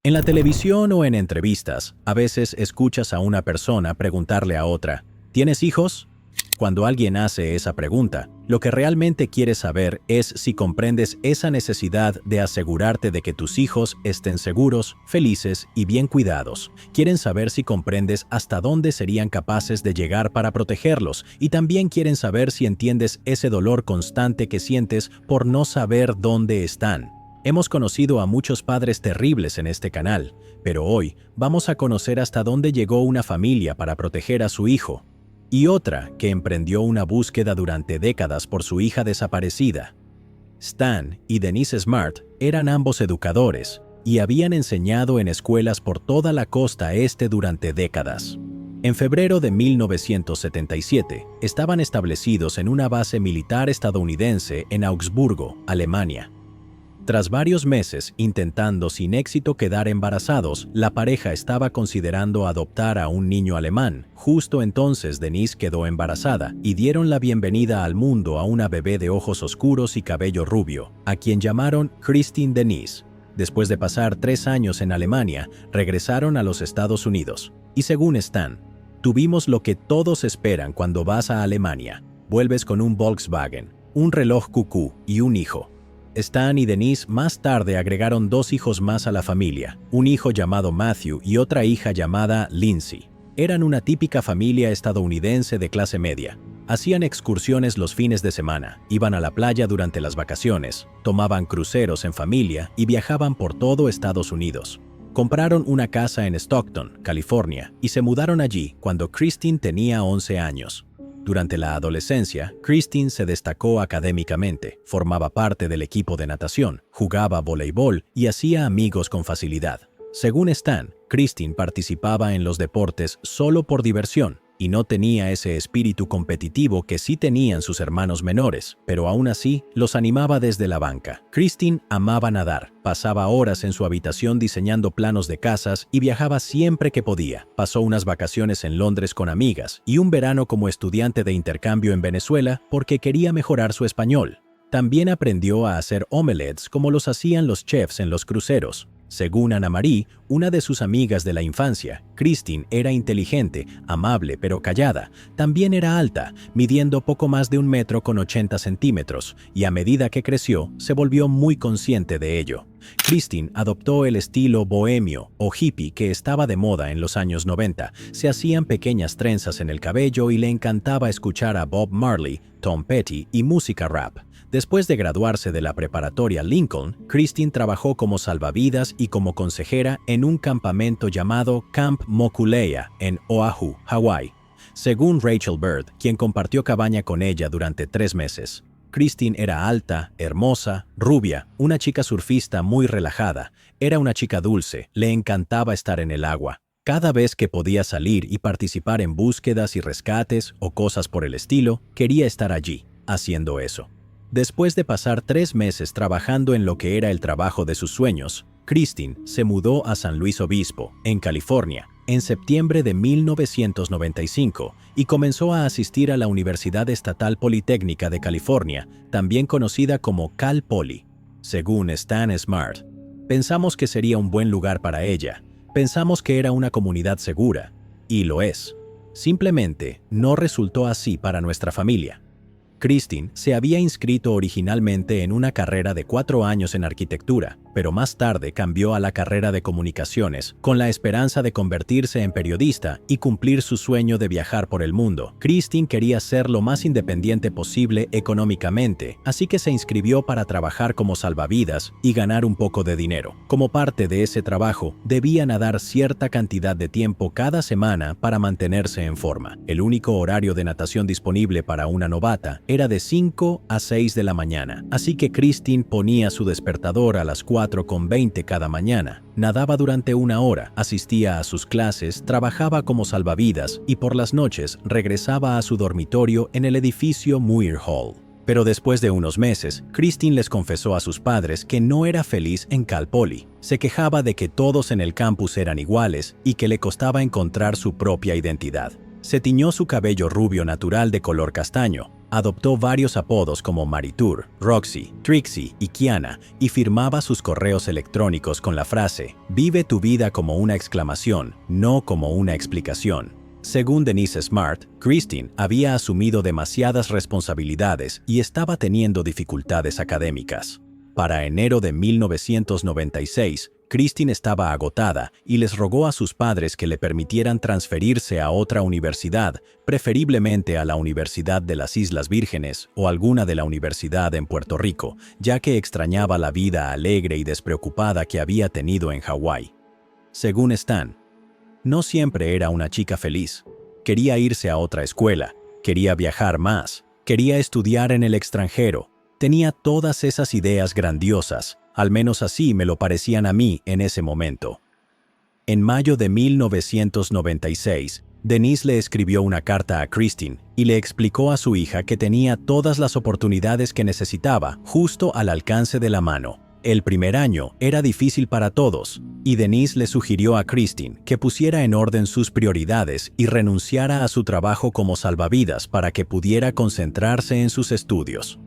En la televisión o en entrevistas, a veces escuchas a una persona preguntarle a otra, ¿tienes hijos? Cuando alguien hace esa pregunta, lo que realmente quiere saber es si comprendes esa necesidad de asegurarte de que tus hijos estén seguros, felices y bien cuidados. Quieren saber si comprendes hasta dónde serían capaces de llegar para protegerlos, y también quieren saber si entiendes ese dolor constante que sientes por no saber dónde están. Hemos conocido a muchos padres terribles en este canal, pero hoy vamos a conocer hasta dónde llegó una familia para proteger a su hijo, y otra que emprendió una búsqueda durante décadas por su hija desaparecida. Stan y Denise Smart eran ambos educadores y habían enseñado en escuelas por toda la costa este durante décadas. En febrero de 1977, estaban establecidos en una base militar estadounidense en Augsburgo, Alemania. Tras varios meses intentando sin éxito quedar embarazados, la pareja estaba considerando adoptar a un niño alemán. Justo entonces Denise quedó embarazada y dieron la bienvenida al mundo a una bebé de ojos oscuros y cabello rubio, a quien llamaron Christine Denise. Después de pasar 3 años en Alemania, regresaron a los Estados Unidos. Y según Stan, tuvimos lo que todos esperan cuando vas a Alemania. Vuelves con un Volkswagen, un reloj cucú y un hijo. Stan y Denise más tarde agregaron 2 hijos más a la familia, un hijo llamado Matthew y otra hija llamada Lindsay. Eran una típica familia estadounidense de clase media. Hacían excursiones los fines de semana, iban a la playa durante las vacaciones, tomaban cruceros en familia y viajaban por todo Estados Unidos. Compraron una casa en Stockton, California, y se mudaron allí cuando Christine tenía 11 años. Durante la adolescencia, Christine se destacó académicamente, formaba parte del equipo de natación, jugaba voleibol y hacía amigos con facilidad. Según Stan, Christine participaba en los deportes solo por diversión y no tenía ese espíritu competitivo que sí tenían sus hermanos menores, pero aún así los animaba desde la banca. Christine amaba nadar, pasaba horas en su habitación diseñando planos de casas y viajaba siempre que podía. Pasó unas vacaciones en Londres con amigas y un verano como estudiante de intercambio en Venezuela porque quería mejorar su español. También aprendió a hacer omelets como los hacían los chefs en los cruceros. Según Ana Marie, una de sus amigas de la infancia, Christine era inteligente, amable pero callada. También era alta, midiendo poco más de 1,80 m, y a medida que creció, se volvió muy consciente de ello. Christine adoptó el estilo bohemio o hippie que estaba de moda en los años 90. Se hacían pequeñas trenzas en el cabello y le encantaba escuchar a Bob Marley, Tom Petty y música rap. Después de graduarse de la preparatoria Lincoln, Christine trabajó como salvavidas y como consejera en un campamento llamado Camp Mokuleia en Oahu, Hawái. Según Rachel Bird, quien compartió cabaña con ella durante 3 meses, Christine era alta, hermosa, rubia, una chica surfista muy relajada. Era una chica dulce, le encantaba estar en el agua. Cada vez que podía salir y participar en búsquedas y rescates o cosas por el estilo, quería estar allí, haciendo eso. Después de pasar 3 meses trabajando en lo que era el trabajo de sus sueños, Christine se mudó a San Luis Obispo, en California, en septiembre de 1995 y comenzó a asistir a la Universidad Estatal Politécnica de California, también conocida como Cal Poly. Según Stan Smart, pensamos que sería un buen lugar para ella, pensamos que era una comunidad segura, y lo es. Simplemente no resultó así para nuestra familia. Christine se había inscrito originalmente en una carrera de 4 años en arquitectura, pero más tarde cambió a la carrera de comunicaciones con la esperanza de convertirse en periodista y cumplir su sueño de viajar por el mundo. Christine quería ser lo más independiente posible económicamente, así que se inscribió para trabajar como salvavidas y ganar un poco de dinero. Como parte de ese trabajo, debía nadar cierta cantidad de tiempo cada semana para mantenerse en forma. El único horario de natación disponible para una novata era de 5 a 6 de la mañana, así que Christine ponía su despertador a las 4:20 cada mañana. Nadaba durante 1 hora, asistía a sus clases, trabajaba como salvavidas y por las noches regresaba a su dormitorio en el edificio Muir Hall. Pero después de unos meses, Christine les confesó a sus padres que no era feliz en Cal Poly. Se quejaba de que todos en el campus eran iguales y que le costaba encontrar su propia identidad. Se tiñó su cabello rubio natural de color castaño, Adoptó varios apodos como Maritur, Roxy, Trixie y Kiana y firmaba sus correos electrónicos con la frase «Vive tu vida como una exclamación, no como una explicación». Según Denise Smart, Christine había asumido demasiadas responsabilidades y estaba teniendo dificultades académicas. Para enero de 1996, Christine estaba agotada y les rogó a sus padres que le permitieran transferirse a otra universidad, preferiblemente a la Universidad de las Islas Vírgenes o alguna de la universidad en Puerto Rico, ya que extrañaba la vida alegre y despreocupada que había tenido en Hawái. Según Stan, no siempre era una chica feliz. Quería irse a otra escuela, quería viajar más, quería estudiar en el extranjero. Tenía todas esas ideas grandiosas, al menos así me lo parecían a mí en ese momento. En mayo de 1996, Denise le escribió una carta a Christine y le explicó a su hija que tenía todas las oportunidades que necesitaba justo al alcance de la mano. El primer año era difícil para todos, y Denise le sugirió a Christine que pusiera en orden sus prioridades y renunciara a su trabajo como salvavidas para que pudiera concentrarse en sus estudios.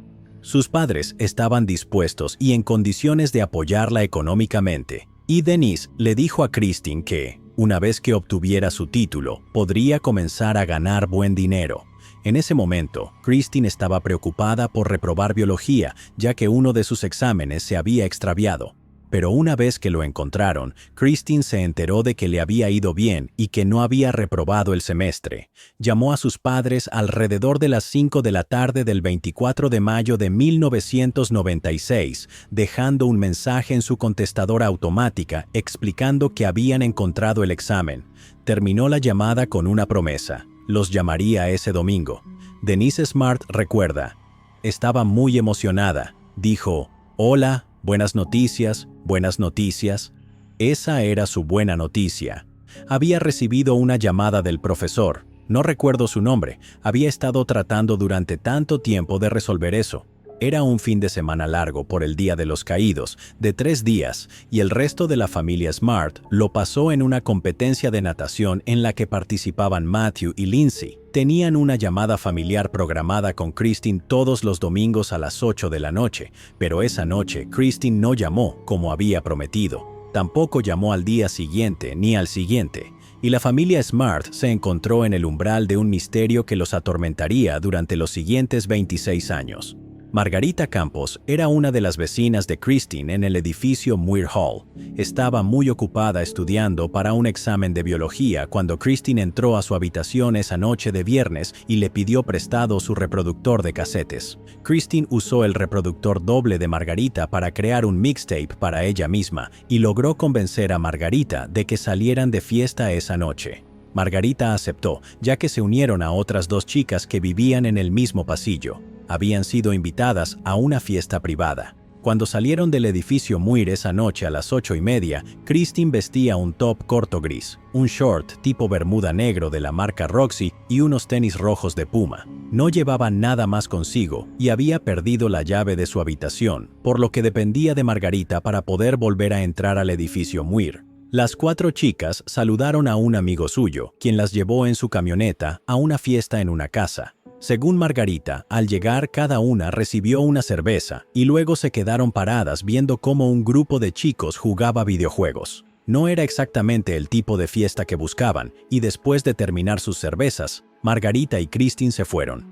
Sus padres estaban dispuestos y en condiciones de apoyarla económicamente, y Denise le dijo a Christine que, una vez que obtuviera su título, podría comenzar a ganar buen dinero. En ese momento, Christine estaba preocupada por reprobar biología, ya que uno de sus exámenes se había extraviado. Pero una vez que lo encontraron, Christine se enteró de que le había ido bien y que no había reprobado el semestre. Llamó a sus padres alrededor de las 5 de la tarde del 24 de mayo de 1996, dejando un mensaje en su contestadora automática explicando que habían encontrado el examen. Terminó la llamada con una promesa: los llamaría ese domingo. Denise Smart recuerda: estaba muy emocionada. Dijo: «Hola, buenas noticias, buenas noticias». Esa era su buena noticia. Había recibido una llamada del profesor. No recuerdo su nombre. Había estado tratando durante tanto tiempo de resolver eso. Era un fin de semana largo por el Día de los Caídos, de 3 días, y el resto de la familia Smart lo pasó en una competencia de natación en la que participaban Matthew y Lindsay. Tenían una llamada familiar programada con Christine todos los domingos a las 8 de la noche, pero esa noche Christine no llamó como había prometido. Tampoco llamó al día siguiente ni al siguiente, y la familia Smart se encontró en el umbral de un misterio que los atormentaría durante los siguientes 26 años. Margarita Campos era una de las vecinas de Christine en el edificio Muir Hall. Estaba muy ocupada estudiando para un examen de biología cuando Christine entró a su habitación esa noche de viernes y le pidió prestado su reproductor de casetes. Christine usó el reproductor doble de Margarita para crear un mixtape para ella misma y logró convencer a Margarita de que salieran de fiesta esa noche. Margarita aceptó, ya que se unieron a otras 2 chicas que vivían en el mismo pasillo. Habían sido invitadas a una fiesta privada. Cuando salieron del edificio Muir esa noche a las 8:30, Christine vestía un top corto gris, un short tipo bermuda negro de la marca Roxy y unos tenis rojos de Puma. No llevaba nada más consigo y había perdido la llave de su habitación, por lo que dependía de Margarita para poder volver a entrar al edificio Muir. Las 4 chicas saludaron a un amigo suyo, quien las llevó en su camioneta a una fiesta en una casa. Según Margarita, al llegar cada una recibió una cerveza y luego se quedaron paradas viendo cómo un grupo de chicos jugaba videojuegos. No era exactamente el tipo de fiesta que buscaban, y después de terminar sus cervezas, Margarita y Christine se fueron.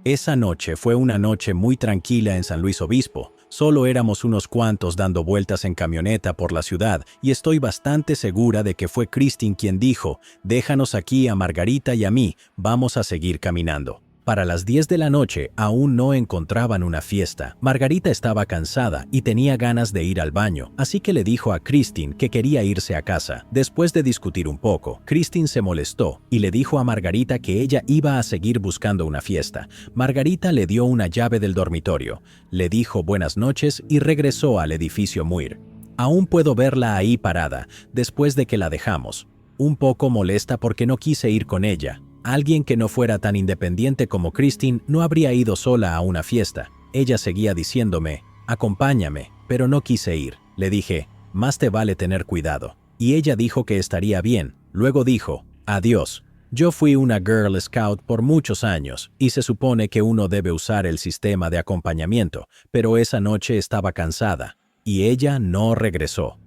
Esa noche fue una noche muy tranquila en San Luis Obispo. Solo éramos unos cuantos dando vueltas en camioneta por la ciudad y estoy bastante segura de que fue Christine quien dijo: «Déjanos aquí a Margarita y a mí, vamos a seguir caminando». Para las 10 de la noche aún no encontraban una fiesta. Margarita estaba cansada y tenía ganas de ir al baño, así que le dijo a Christine que quería irse a casa. Después de discutir un poco, Christine se molestó y le dijo a Margarita que ella iba a seguir buscando una fiesta. Margarita le dio una llave del dormitorio, le dijo buenas noches y regresó al edificio Muir. Aún puedo verla ahí parada, después de que la dejamos. Un poco molesta porque no quise ir con ella. Alguien que no fuera tan independiente como Christine no habría ido sola a una fiesta. Ella seguía diciéndome: «Acompáñame», pero no quise ir. Le dije: «Más te vale tener cuidado». Y ella dijo que estaría bien. Luego dijo: «Adiós». Yo fui una Girl Scout por muchos años y se supone que uno debe usar el sistema de acompañamiento, pero esa noche estaba cansada y ella no regresó.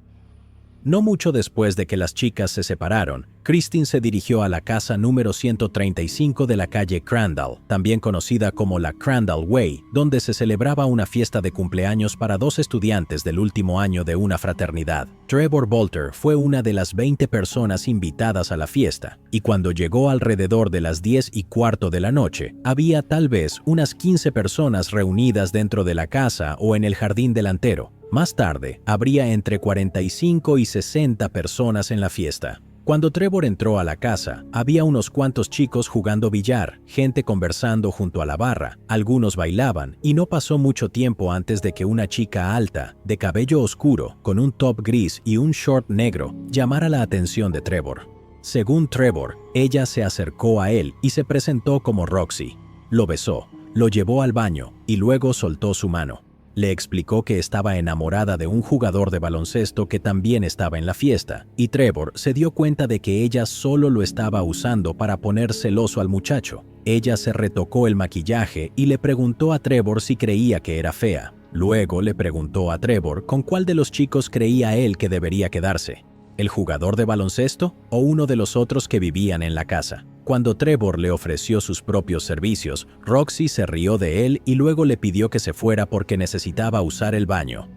No mucho después de que las chicas se separaron, Christine se dirigió a la casa número 135 de la calle Crandall, también conocida como la Crandall Way, donde se celebraba una fiesta de cumpleaños para 2 estudiantes del último año de una fraternidad. Trevor Bolter fue una de las 20 personas invitadas a la fiesta, y cuando llegó alrededor de las 10:15 de la noche, había tal vez unas 15 personas reunidas dentro de la casa o en el jardín delantero. Más tarde, habría entre 45 y 60 personas en la fiesta. Cuando Trevor entró a la casa, había unos cuantos chicos jugando billar, gente conversando junto a la barra, algunos bailaban, y no pasó mucho tiempo antes de que una chica alta, de cabello oscuro, con un top gris y un short negro, llamara la atención de Trevor. Según Trevor, ella se acercó a él y se presentó como Roxy. Lo besó, lo llevó al baño y luego soltó su mano. Le explicó que estaba enamorada de un jugador de baloncesto que también estaba en la fiesta, y Trevor se dio cuenta de que ella solo lo estaba usando para poner celoso al muchacho. Ella se retocó el maquillaje y le preguntó a Trevor si creía que era fea. Luego le preguntó a Trevor con cuál de los chicos creía él que debería quedarse, ¿el jugador de baloncesto o uno de los otros que vivían en la casa? Cuando Trevor le ofreció sus propios servicios, Roxy se rió de él y luego le pidió que se fuera porque necesitaba usar el baño.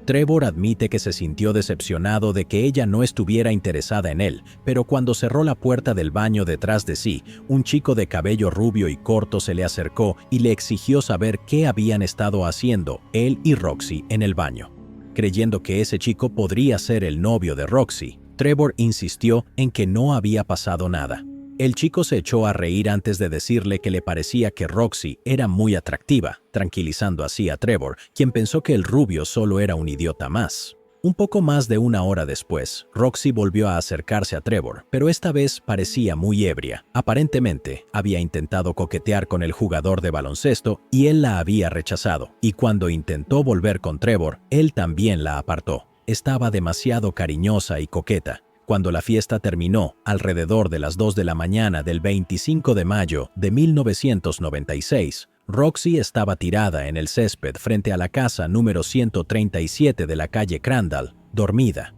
Trevor admite que se sintió decepcionado de que ella no estuviera interesada en él, pero cuando cerró la puerta del baño detrás de sí, un chico de cabello rubio y corto se le acercó y le exigió saber qué habían estado haciendo él y Roxy en el baño. Creyendo que ese chico podría ser el novio de Roxy, Trevor insistió en que no había pasado nada. El chico se echó a reír antes de decirle que le parecía que Roxy era muy atractiva, tranquilizando así a Trevor, quien pensó que el rubio solo era un idiota más. Un poco más de una hora después, Roxy volvió a acercarse a Trevor, pero esta vez parecía muy ebria. Aparentemente, había intentado coquetear con el jugador de baloncesto y él la había rechazado, y cuando intentó volver con Trevor, él también la apartó. Estaba demasiado cariñosa y coqueta. Cuando la fiesta terminó, alrededor de las 2 de la mañana del 25 de mayo de 1996, Roxy estaba tirada en el césped frente a la casa número 137 de la calle Crandall, dormida.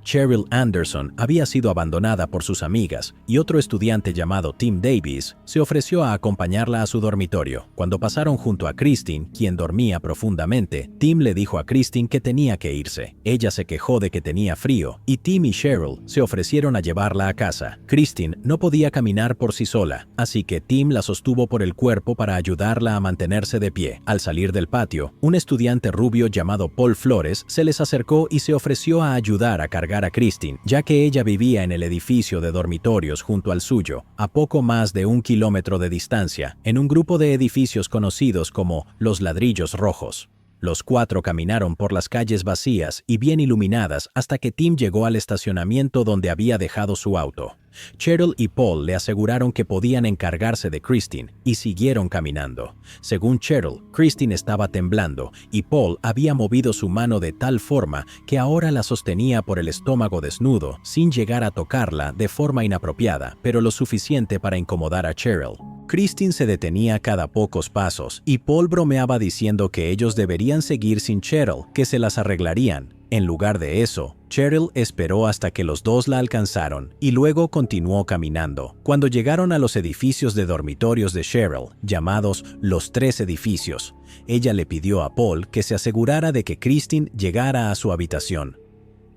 Cheryl Anderson había sido abandonada por sus amigas y otro estudiante llamado Tim Davis se ofreció a acompañarla a su dormitorio. Cuando pasaron junto a Christine, quien dormía profundamente, Tim le dijo a Christine que tenía que irse. Ella se quejó de que tenía frío y Tim y Cheryl se ofrecieron a llevarla a casa. Christine no podía caminar por sí sola, así que Tim la sostuvo por el cuerpo para ayudarla a mantenerse de pie. Al salir del patio, un estudiante rubio llamado Paul Flores se les acercó y se ofreció a ayudar a cargar a Christine, ya que ella vivía en el edificio de dormitorios junto al suyo, a poco más de 1 kilómetro de distancia, en un grupo de edificios conocidos como los Ladrillos Rojos. Los 4 caminaron por las calles vacías y bien iluminadas hasta que Tim llegó al estacionamiento donde había dejado su auto. Cheryl y Paul le aseguraron que podían encargarse de Christine y siguieron caminando. Según Cheryl, Christine estaba temblando y Paul había movido su mano de tal forma que ahora la sostenía por el estómago desnudo, sin llegar a tocarla de forma inapropiada, pero lo suficiente para incomodar a Cheryl. Christine se detenía cada pocos pasos y Paul bromeaba diciendo que ellos deberían seguir sin Cheryl, que se las arreglarían. En lugar de eso, Cheryl esperó hasta que los dos la alcanzaron y luego continuó caminando. Cuando llegaron a los edificios de dormitorios de Cheryl, llamados los 3 edificios, ella le pidió a Paul que se asegurara de que Christine llegara a su habitación.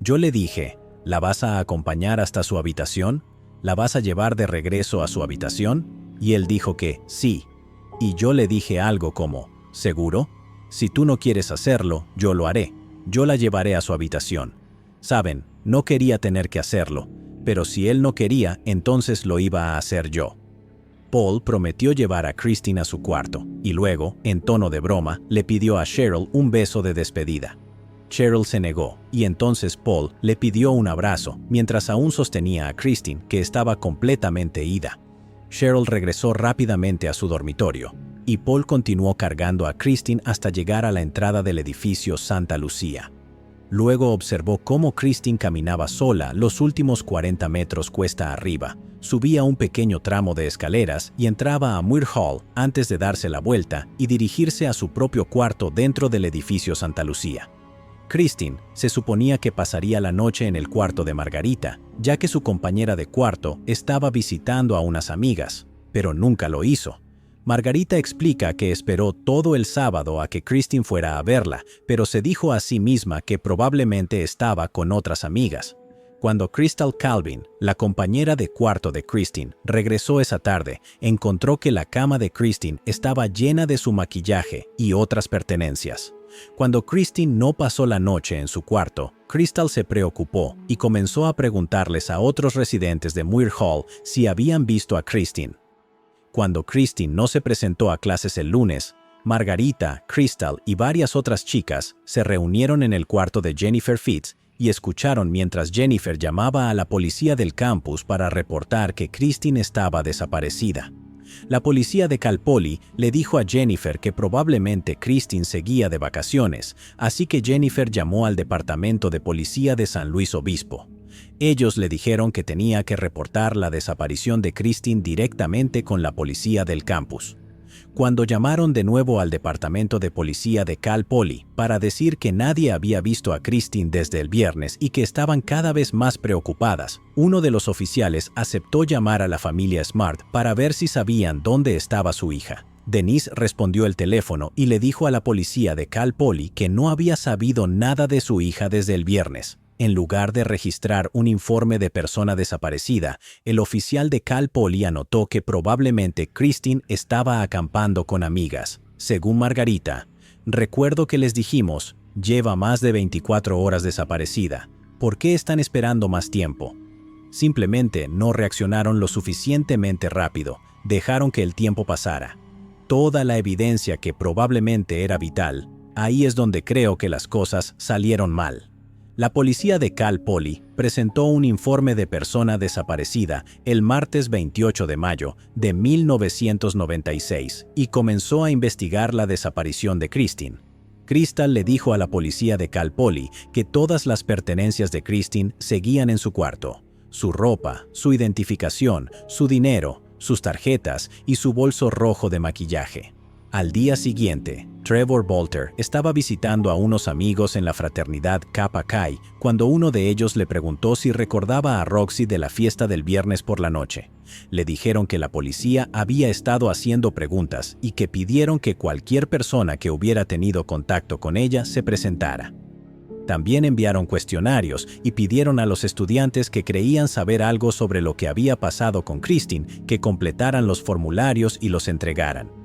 Yo le dije, ¿la vas a acompañar hasta su habitación? ¿La vas a llevar de regreso a su habitación? Y él dijo que sí. Y yo le dije algo como, ¿seguro? Si tú no quieres hacerlo, yo lo haré. Yo la llevaré a su habitación. Saben, no quería tener que hacerlo, pero si él no quería, entonces lo iba a hacer yo. Paul prometió llevar a Christine a su cuarto, y luego, en tono de broma, le pidió a Cheryl un beso de despedida. Cheryl se negó, y entonces Paul le pidió un abrazo, mientras aún sostenía a Christine, que estaba completamente ida. Cheryl regresó rápidamente a su dormitorio, y Paul continuó cargando a Christine hasta llegar a la entrada del edificio Santa Lucía. Luego observó cómo Christine caminaba sola los últimos 40 metros cuesta arriba, subía un pequeño tramo de escaleras y entraba a Muir Hall antes de darse la vuelta y dirigirse a su propio cuarto dentro del edificio Santa Lucía. Christine se suponía que pasaría la noche en el cuarto de Margarita, ya que su compañera de cuarto estaba visitando a unas amigas, pero nunca lo hizo. Margarita explica que esperó todo el sábado a que Christine fuera a verla, pero se dijo a sí misma que probablemente estaba con otras amigas. Cuando Crystal Calvin, la compañera de cuarto de Christine, regresó esa tarde, encontró que la cama de Christine estaba llena de su maquillaje y otras pertenencias. Cuando Christine no pasó la noche en su cuarto, Crystal se preocupó y comenzó a preguntarles a otros residentes de Muir Hall si habían visto a Christine. Cuando Christine no se presentó a clases el lunes, Margarita, Crystal y varias otras chicas se reunieron en el cuarto de Jennifer Fitz y escucharon mientras Jennifer llamaba a la policía del campus para reportar que Christine estaba desaparecida. La policía de Cal Poly le dijo a Jennifer que probablemente Christine seguía de vacaciones, así que Jennifer llamó al departamento de policía de San Luis Obispo. Ellos le dijeron que tenía que reportar la desaparición de Christine directamente con la policía del campus. Cuando llamaron de nuevo al departamento de policía de Cal Poly para decir que nadie había visto a Christine desde el viernes y que estaban cada vez más preocupadas, uno de los oficiales aceptó llamar a la familia Smart para ver si sabían dónde estaba su hija. Denise respondió el teléfono y le dijo a la policía de Cal Poly que no había sabido nada de su hija desde el viernes. En lugar de registrar un informe de persona desaparecida, el oficial de Cal Poly anotó que probablemente Christine estaba acampando con amigas. Según Margarita, recuerdo que les dijimos, lleva más de 24 horas desaparecida. ¿Por qué están esperando más tiempo? Simplemente no reaccionaron lo suficientemente rápido, dejaron que el tiempo pasara. Toda la evidencia que probablemente era vital, ahí es donde creo que las cosas salieron mal. La policía de Cal Poly presentó un informe de persona desaparecida el martes 28 de mayo de 1996 y comenzó a investigar la desaparición de Christine. Crystal le dijo a la policía de Cal Poly que todas las pertenencias de Christine seguían en su cuarto: su ropa, su identificación, su dinero, sus tarjetas y su bolso rojo de maquillaje. Al día siguiente, Trevor Bolter estaba visitando a unos amigos en la fraternidad Kappa Chi cuando uno de ellos le preguntó si recordaba a Roxy de la fiesta del viernes por la noche. Le dijeron que la policía había estado haciendo preguntas y que pidieron que cualquier persona que hubiera tenido contacto con ella se presentara. También enviaron cuestionarios y pidieron a los estudiantes que creían saber algo sobre lo que había pasado con Christine que completaran los formularios y los entregaran.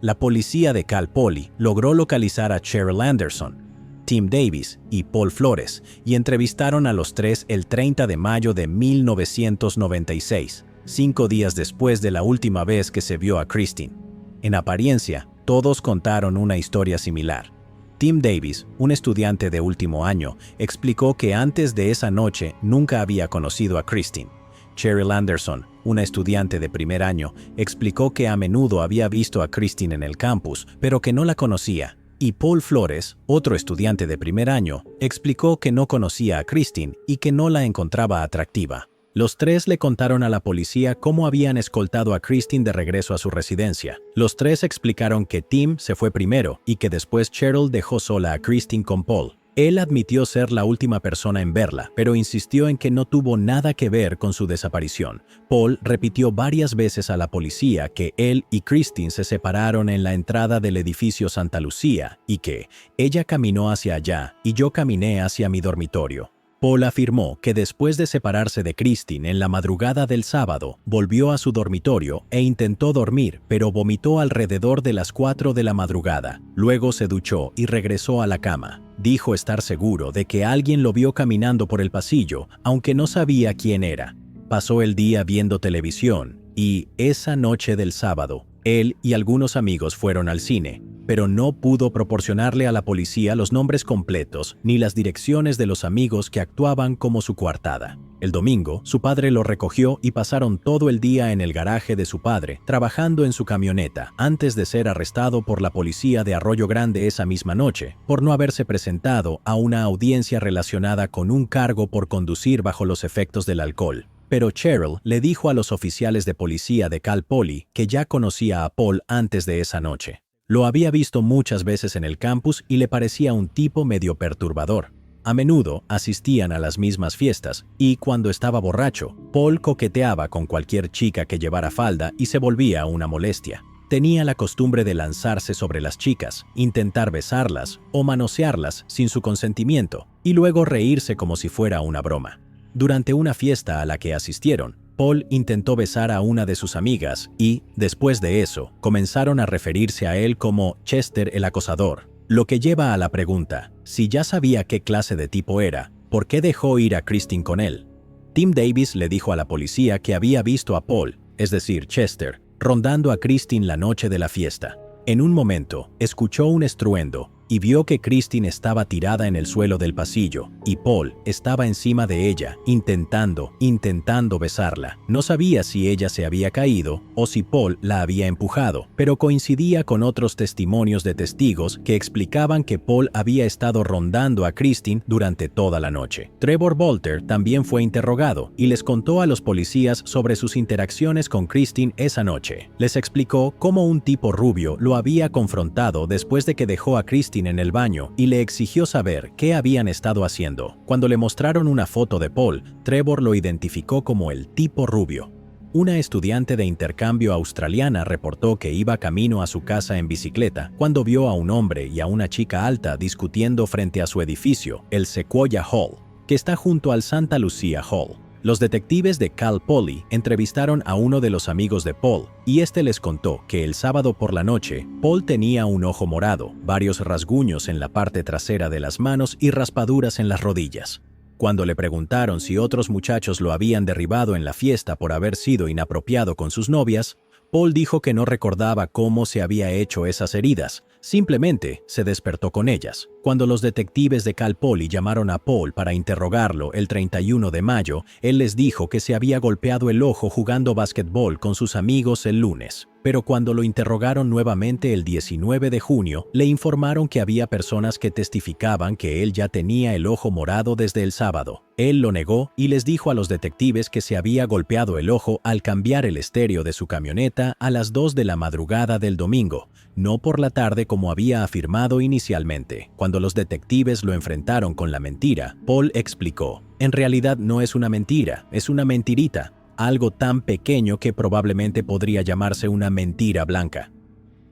La policía de Cal Poly logró localizar a Cheryl Anderson, Tim Davis y Paul Flores y entrevistaron a los tres el 30 de mayo de 1996, 5 días después de la última vez que se vio a Christine. En apariencia, todos contaron una historia similar. Tim Davis, un estudiante de último año, explicó que antes de esa noche nunca había conocido a Christine. Cheryl Anderson, una estudiante de primer año, explicó que a menudo había visto a Christine en el campus, pero que no la conocía. Y Paul Flores, otro estudiante de primer año, explicó que no conocía a Christine y que no la encontraba atractiva. Los tres le contaron a la policía cómo habían escoltado a Christine de regreso a su residencia. Los tres explicaron que Tim se fue primero y que después Cheryl dejó sola a Christine con Paul. Él admitió ser la última persona en verla, pero insistió en que no tuvo nada que ver con su desaparición. Paul repitió varias veces a la policía que él y Christine se separaron en la entrada del edificio Santa Lucía y que ella caminó hacia allá y yo caminé hacia mi dormitorio. Paul afirmó que después de separarse de Christine en la madrugada del sábado, volvió a su dormitorio e intentó dormir, pero vomitó alrededor de las 4 de la madrugada. Luego se duchó y regresó a la cama. Dijo estar seguro de que alguien lo vio caminando por el pasillo, aunque no sabía quién era. Pasó el día viendo televisión y, esa noche del sábado, él y algunos amigos fueron al cine, pero no pudo proporcionarle a la policía los nombres completos ni las direcciones de los amigos que actuaban como su coartada. El domingo, su padre lo recogió y pasaron todo el día en el garaje de su padre, trabajando en su camioneta, antes de ser arrestado por la policía de Arroyo Grande esa misma noche, por no haberse presentado a una audiencia relacionada con un cargo por conducir bajo los efectos del alcohol. Pero Cheryl le dijo a los oficiales de policía de Cal Poly que ya conocía a Paul antes de esa noche. Lo había visto muchas veces en el campus y le parecía un tipo medio perturbador. A menudo asistían a las mismas fiestas y, cuando estaba borracho, Paul coqueteaba con cualquier chica que llevara falda y se volvía una molestia. Tenía la costumbre de lanzarse sobre las chicas, intentar besarlas o manosearlas sin su consentimiento y luego reírse como si fuera una broma. Durante una fiesta a la que asistieron, Paul intentó besar a una de sus amigas y, después de eso, comenzaron a referirse a él como Chester el acosador, lo que lleva a la pregunta, si ya sabía qué clase de tipo era, ¿por qué dejó ir a Christine con él? Tim Davis le dijo a la policía que había visto a Paul, es decir, Chester, rondando a Christine la noche de la fiesta. En un momento, escuchó un estruendo y vio que Christine estaba tirada en el suelo del pasillo y Paul estaba encima de ella, intentando besarla. No sabía si ella se había caído o si Paul la había empujado, pero coincidía con otros testimonios de testigos que explicaban que Paul había estado rondando a Christine durante toda la noche. Trevor Bolter también fue interrogado y les contó a los policías sobre sus interacciones con Christine esa noche. Les explicó cómo un tipo rubio lo había confrontado después de que dejó a Christine en el baño y le exigió saber qué habían estado haciendo. Cuando le mostraron una foto de Paul, Trevor lo identificó como el tipo rubio. Una estudiante de intercambio australiana reportó que iba camino a su casa en bicicleta cuando vio a un hombre y a una chica alta discutiendo frente a su edificio, el Sequoia Hall, que está junto al Santa Lucia Hall. Los detectives de Cal Poly entrevistaron a uno de los amigos de Paul y este les contó que el sábado por la noche, Paul tenía un ojo morado, varios rasguños en la parte trasera de las manos y raspaduras en las rodillas. Cuando le preguntaron si otros muchachos lo habían derribado en la fiesta por haber sido inapropiado con sus novias, Paul dijo que no recordaba cómo se había hecho esas heridas, simplemente se despertó con ellas. Cuando los detectives de Cal Poly llamaron a Paul para interrogarlo el 31 de mayo, él les dijo que se había golpeado el ojo jugando básquetbol con sus amigos el lunes. Pero cuando lo interrogaron nuevamente el 19 de junio, le informaron que había personas que testificaban que él ya tenía el ojo morado desde el sábado. Él lo negó y les dijo a los detectives que se había golpeado el ojo al cambiar el estéreo de su camioneta a las 2 de la madrugada del domingo, no por la tarde como había afirmado inicialmente. Cuando los detectives lo enfrentaron con la mentira, Paul explicó: "En realidad no es una mentira, es una mentirita. Algo tan pequeño que probablemente podría llamarse una mentira blanca".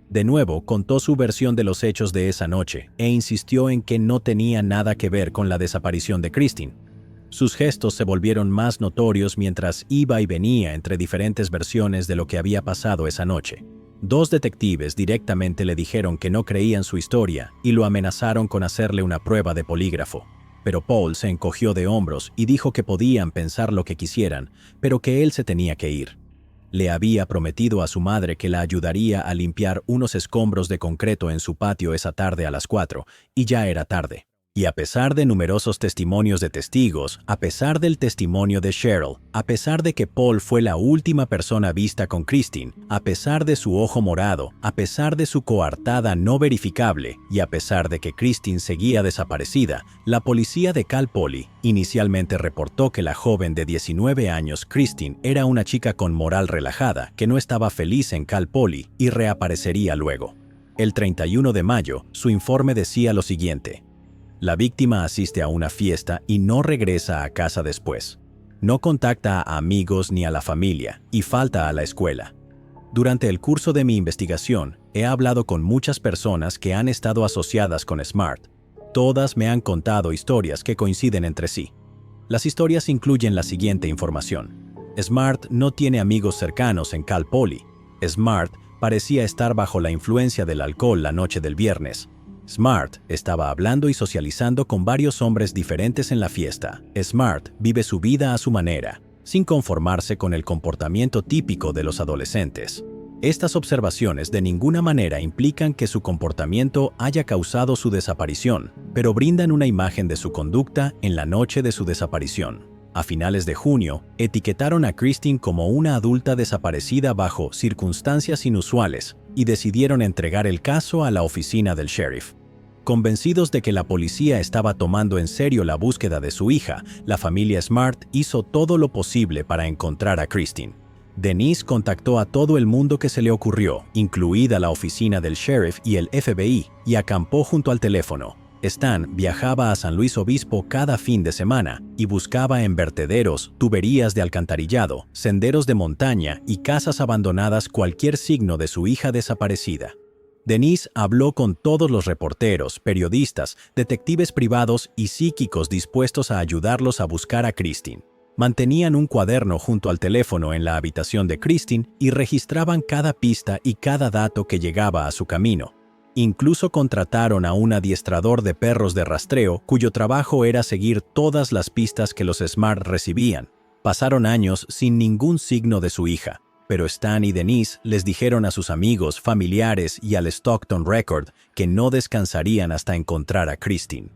De nuevo, contó su versión de los hechos de esa noche e insistió en que no tenía nada que ver con la desaparición de Christine. Sus gestos se volvieron más notorios mientras iba y venía entre diferentes versiones de lo que había pasado esa noche. Dos detectives directamente le dijeron que no creían su historia y lo amenazaron con hacerle una prueba de polígrafo. Pero Paul se encogió de hombros y dijo que podían pensar lo que quisieran, pero que él se tenía que ir. Le había prometido a su madre que la ayudaría a limpiar unos escombros de concreto en su patio esa tarde a las 4, y ya era tarde. Y a pesar de numerosos testimonios de testigos, a pesar del testimonio de Cheryl, a pesar de que Paul fue la última persona vista con Christine, a pesar de su ojo morado, a pesar de su coartada no verificable y a pesar de que Christine seguía desaparecida, la policía de Cal Poly inicialmente reportó que la joven de 19 años Christine era una chica con moral relajada que no estaba feliz en Cal Poly y reaparecería luego. El 31 de mayo, su informe decía lo siguiente: la víctima asiste a una fiesta y no regresa a casa después. No contacta a amigos ni a la familia y falta a la escuela. Durante el curso de mi investigación, he hablado con muchas personas que han estado asociadas con Smart. Todas me han contado historias que coinciden entre sí. Las historias incluyen la siguiente información. Smart no tiene amigos cercanos en Cal Poly. Smart parecía estar bajo la influencia del alcohol la noche del viernes. Smart estaba hablando y socializando con varios hombres diferentes en la fiesta. Smart vive su vida a su manera, sin conformarse con el comportamiento típico de los adolescentes. Estas observaciones de ninguna manera implican que su comportamiento haya causado su desaparición, pero brindan una imagen de su conducta en la noche de su desaparición. A finales de junio, etiquetaron a Christine como una adulta desaparecida bajo circunstancias inusuales y decidieron entregar el caso a la oficina del sheriff. Convencidos de que la policía estaba tomando en serio la búsqueda de su hija, la familia Smart hizo todo lo posible para encontrar a Christine. Denise contactó a todo el mundo que se le ocurrió, incluida la oficina del sheriff y el FBI, y acampó junto al teléfono. Stan viajaba a San Luis Obispo cada fin de semana y buscaba en vertederos, tuberías de alcantarillado, senderos de montaña y casas abandonadas cualquier signo de su hija desaparecida. Denise habló con todos los reporteros, periodistas, detectives privados y psíquicos dispuestos a ayudarlos a buscar a Christine. Mantenían un cuaderno junto al teléfono en la habitación de Christine y registraban cada pista y cada dato que llegaba a su camino. Incluso contrataron a un adiestrador de perros de rastreo cuyo trabajo era seguir todas las pistas que los Smart recibían. Pasaron años sin ningún signo de su hija, pero Stan y Denise les dijeron a sus amigos, familiares y al Stockton Record que no descansarían hasta encontrar a Christine.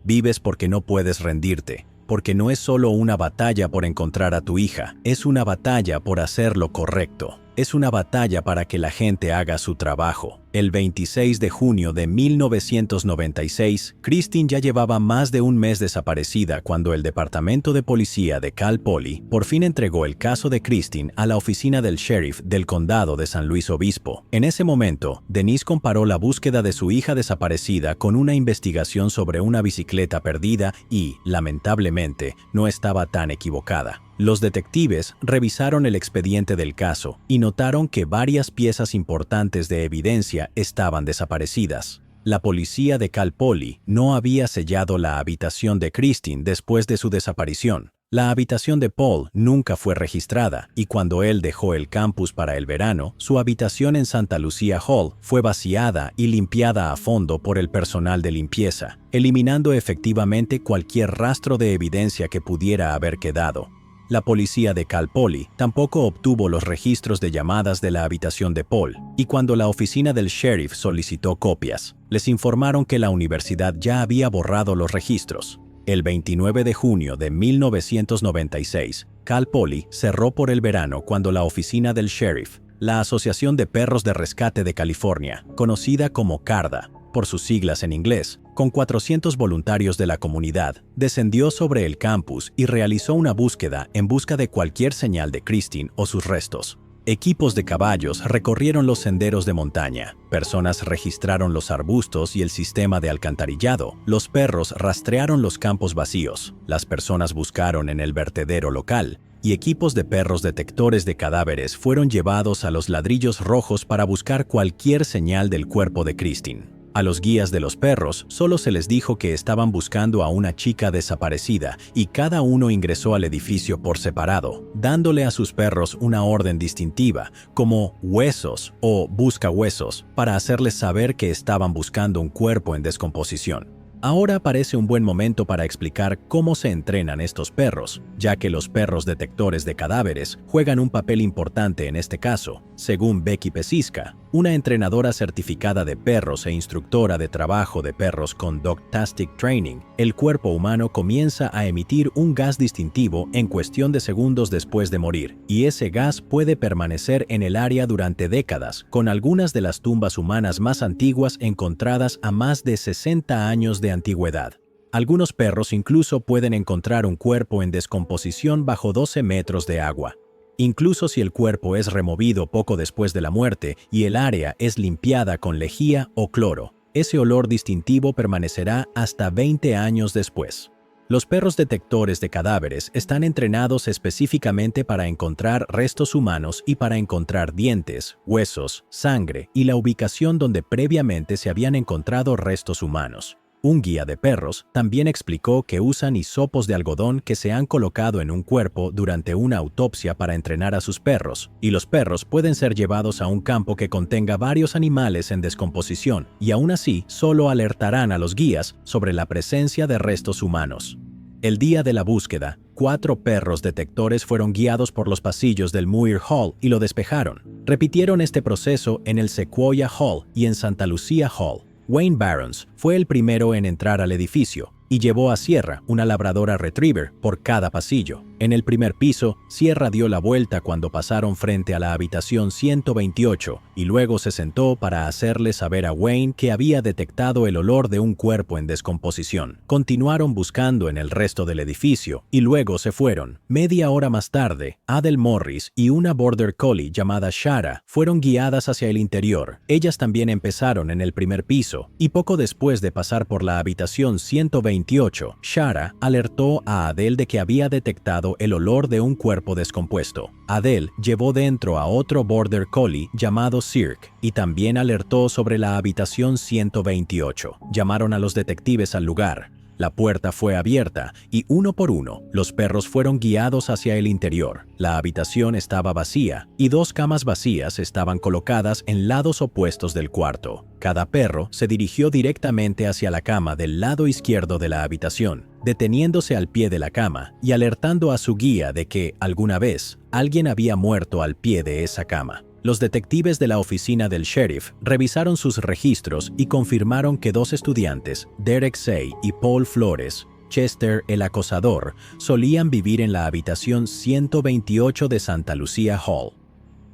Vives porque no puedes rendirte, porque no es solo una batalla por encontrar a tu hija, es una batalla por hacer lo correcto. Es una batalla para que la gente haga su trabajo. El 26 de junio de 1996, Christine ya llevaba más de un mes desaparecida cuando el Departamento de Policía de Cal Poly por fin entregó el caso de Christine a la oficina del sheriff del condado de San Luis Obispo. En ese momento, Denise comparó la búsqueda de su hija desaparecida con una investigación sobre una bicicleta perdida y, lamentablemente, no estaba tan equivocada. Los detectives revisaron el expediente del caso y notaron que varias piezas importantes de evidencia estaban desaparecidas. La policía de Cal Poly no había sellado la habitación de Christine después de su desaparición. La habitación de Paul nunca fue registrada y cuando él dejó el campus para el verano, su habitación en Santa Lucia Hall fue vaciada y limpiada a fondo por el personal de limpieza, eliminando efectivamente cualquier rastro de evidencia que pudiera haber quedado. La policía de Cal Poly tampoco obtuvo los registros de llamadas de la habitación de Paul, y cuando la oficina del sheriff solicitó copias, les informaron que la universidad ya había borrado los registros. El 29 de junio de 1996, Cal Poly cerró por el verano cuando la oficina del sheriff, la Asociación de Perros de Rescate de California, conocida como CARDA, por sus siglas en inglés, con 400 voluntarios de la comunidad, descendió sobre el campus y realizó una búsqueda en busca de cualquier señal de Christine o sus restos. Equipos de caballos recorrieron los senderos de montaña, personas registraron los arbustos y el sistema de alcantarillado, los perros rastrearon los campos vacíos, las personas buscaron en el vertedero local, y equipos de perros detectores de cadáveres fueron llevados a los ladrillos rojos para buscar cualquier señal del cuerpo de Christine. A los guías de los perros solo se les dijo que estaban buscando a una chica desaparecida y cada uno ingresó al edificio por separado, dándole a sus perros una orden distintiva, como huesos o busca huesos, para hacerles saber que estaban buscando un cuerpo en descomposición. Ahora parece un buen momento para explicar cómo se entrenan estos perros, ya que los perros detectores de cadáveres juegan un papel importante en este caso. Según Becky Pesiska, una entrenadora certificada de perros e instructora de trabajo de perros con Dogtastic Training, el cuerpo humano comienza a emitir un gas distintivo en cuestión de segundos después de morir, y ese gas puede permanecer en el área durante décadas, con algunas de las tumbas humanas más antiguas encontradas a más de 60 años de antigüedad. Algunos perros incluso pueden encontrar un cuerpo en descomposición bajo 12 metros de agua. Incluso si el cuerpo es removido poco después de la muerte y el área es limpiada con lejía o cloro, ese olor distintivo permanecerá hasta 20 años después. Los perros detectores de cadáveres están entrenados específicamente para encontrar restos humanos y para encontrar dientes, huesos, sangre y la ubicación donde previamente se habían encontrado restos humanos. Un guía de perros también explicó que usan hisopos de algodón que se han colocado en un cuerpo durante una autopsia para entrenar a sus perros, y los perros pueden ser llevados a un campo que contenga varios animales en descomposición, y aún así solo alertarán a los guías sobre la presencia de restos humanos. El día de la búsqueda, 4 perros detectores fueron guiados por los pasillos del Muir Hall y lo despejaron. Repitieron este proceso en el Sequoia Hall y en Santa Lucia Hall. Wayne Barons fue el primero en entrar al edificio y llevó a Sierra, una labradora retriever, por cada pasillo. En el primer piso, Sierra dio la vuelta cuando pasaron frente a la habitación 128 y luego se sentó para hacerle saber a Wayne que había detectado el olor de un cuerpo en descomposición. Continuaron buscando en el resto del edificio y luego se fueron. Media hora más tarde, Adele Morris y una Border Collie llamada Shara fueron guiadas hacia el interior. Ellas también empezaron en el primer piso y poco después de pasar por la habitación 128, Shara alertó a Adele de que había detectado el olor de un cuerpo descompuesto. Adele llevó dentro a otro Border Collie llamado Cirque y también alertó sobre la habitación 128. Llamaron a los detectives al lugar. La puerta fue abierta y uno por uno, los perros fueron guiados hacia el interior. La habitación estaba vacía y 2 camas vacías estaban colocadas en lados opuestos del cuarto. Cada perro se dirigió directamente hacia la cama del lado izquierdo de la habitación, deteniéndose al pie de la cama y alertando a su guía de que, alguna vez, alguien había muerto al pie de esa cama. Los detectives de la oficina del sheriff revisaron sus registros y confirmaron que 2 estudiantes, Derek Say y Paul Flores, Chester el acosador, solían vivir en la habitación 128 de Santa Lucia Hall.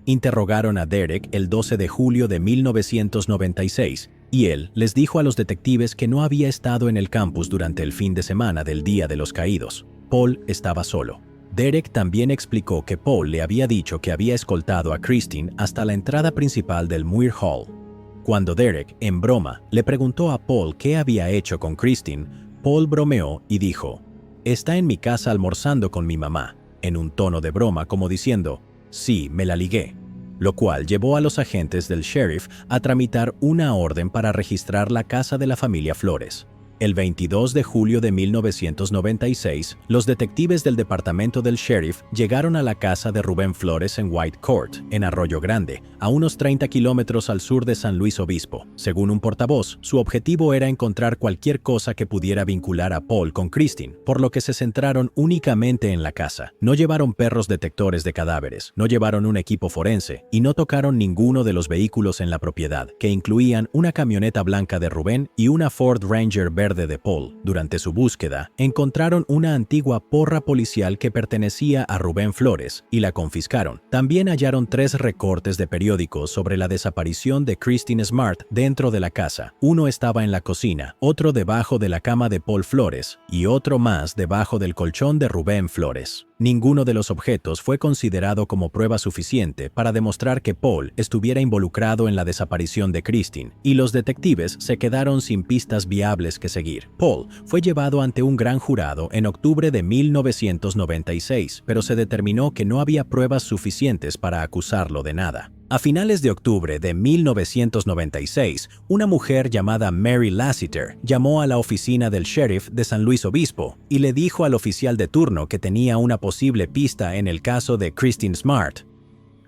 Interrogaron a Derek el 12 de julio de 1996 y él les dijo a los detectives que no había estado en el campus durante el fin de semana del Día de los Caídos. Paul estaba solo. Derek también explicó que Paul le había dicho que había escoltado a Christine hasta la entrada principal del Muir Hall. Cuando Derek, en broma, le preguntó a Paul qué había hecho con Christine, Paul bromeó y dijo, «Está en mi casa almorzando con mi mamá», en un tono de broma como diciendo, «Sí, me la ligué», lo cual llevó a los agentes del sheriff a tramitar una orden para registrar la casa de la familia Flores. El 22 de julio de 1996, los detectives del departamento del sheriff llegaron a la casa de Rubén Flores en White Court, en Arroyo Grande, a unos 30 kilómetros al sur de San Luis Obispo. Según un portavoz, su objetivo era encontrar cualquier cosa que pudiera vincular a Paul con Christine, por lo que se centraron únicamente en la casa. No llevaron perros detectores de cadáveres, no llevaron un equipo forense y no tocaron ninguno de los vehículos en la propiedad, que incluían una camioneta blanca de Rubén y una Ford Ranger verde de Paul. Durante su búsqueda, encontraron una antigua porra policial que pertenecía a Rubén Flores y la confiscaron. También hallaron 3 recortes de periódicos sobre la desaparición de Christine Smart dentro de la casa. Uno estaba en la cocina, otro debajo de la cama de Paul Flores y otro más debajo del colchón de Rubén Flores. Ninguno de los objetos fue considerado como prueba suficiente para demostrar que Paul estuviera involucrado en la desaparición de Christine, y los detectives se quedaron sin pistas viables que seguir. Paul fue llevado ante un gran jurado en octubre de 1996, pero se determinó que no había pruebas suficientes para acusarlo de nada. A finales de octubre de 1996, una mujer llamada Mary Lassiter llamó a la oficina del sheriff de San Luis Obispo y le dijo al oficial de turno que tenía una posible pista en el caso de Christine Smart.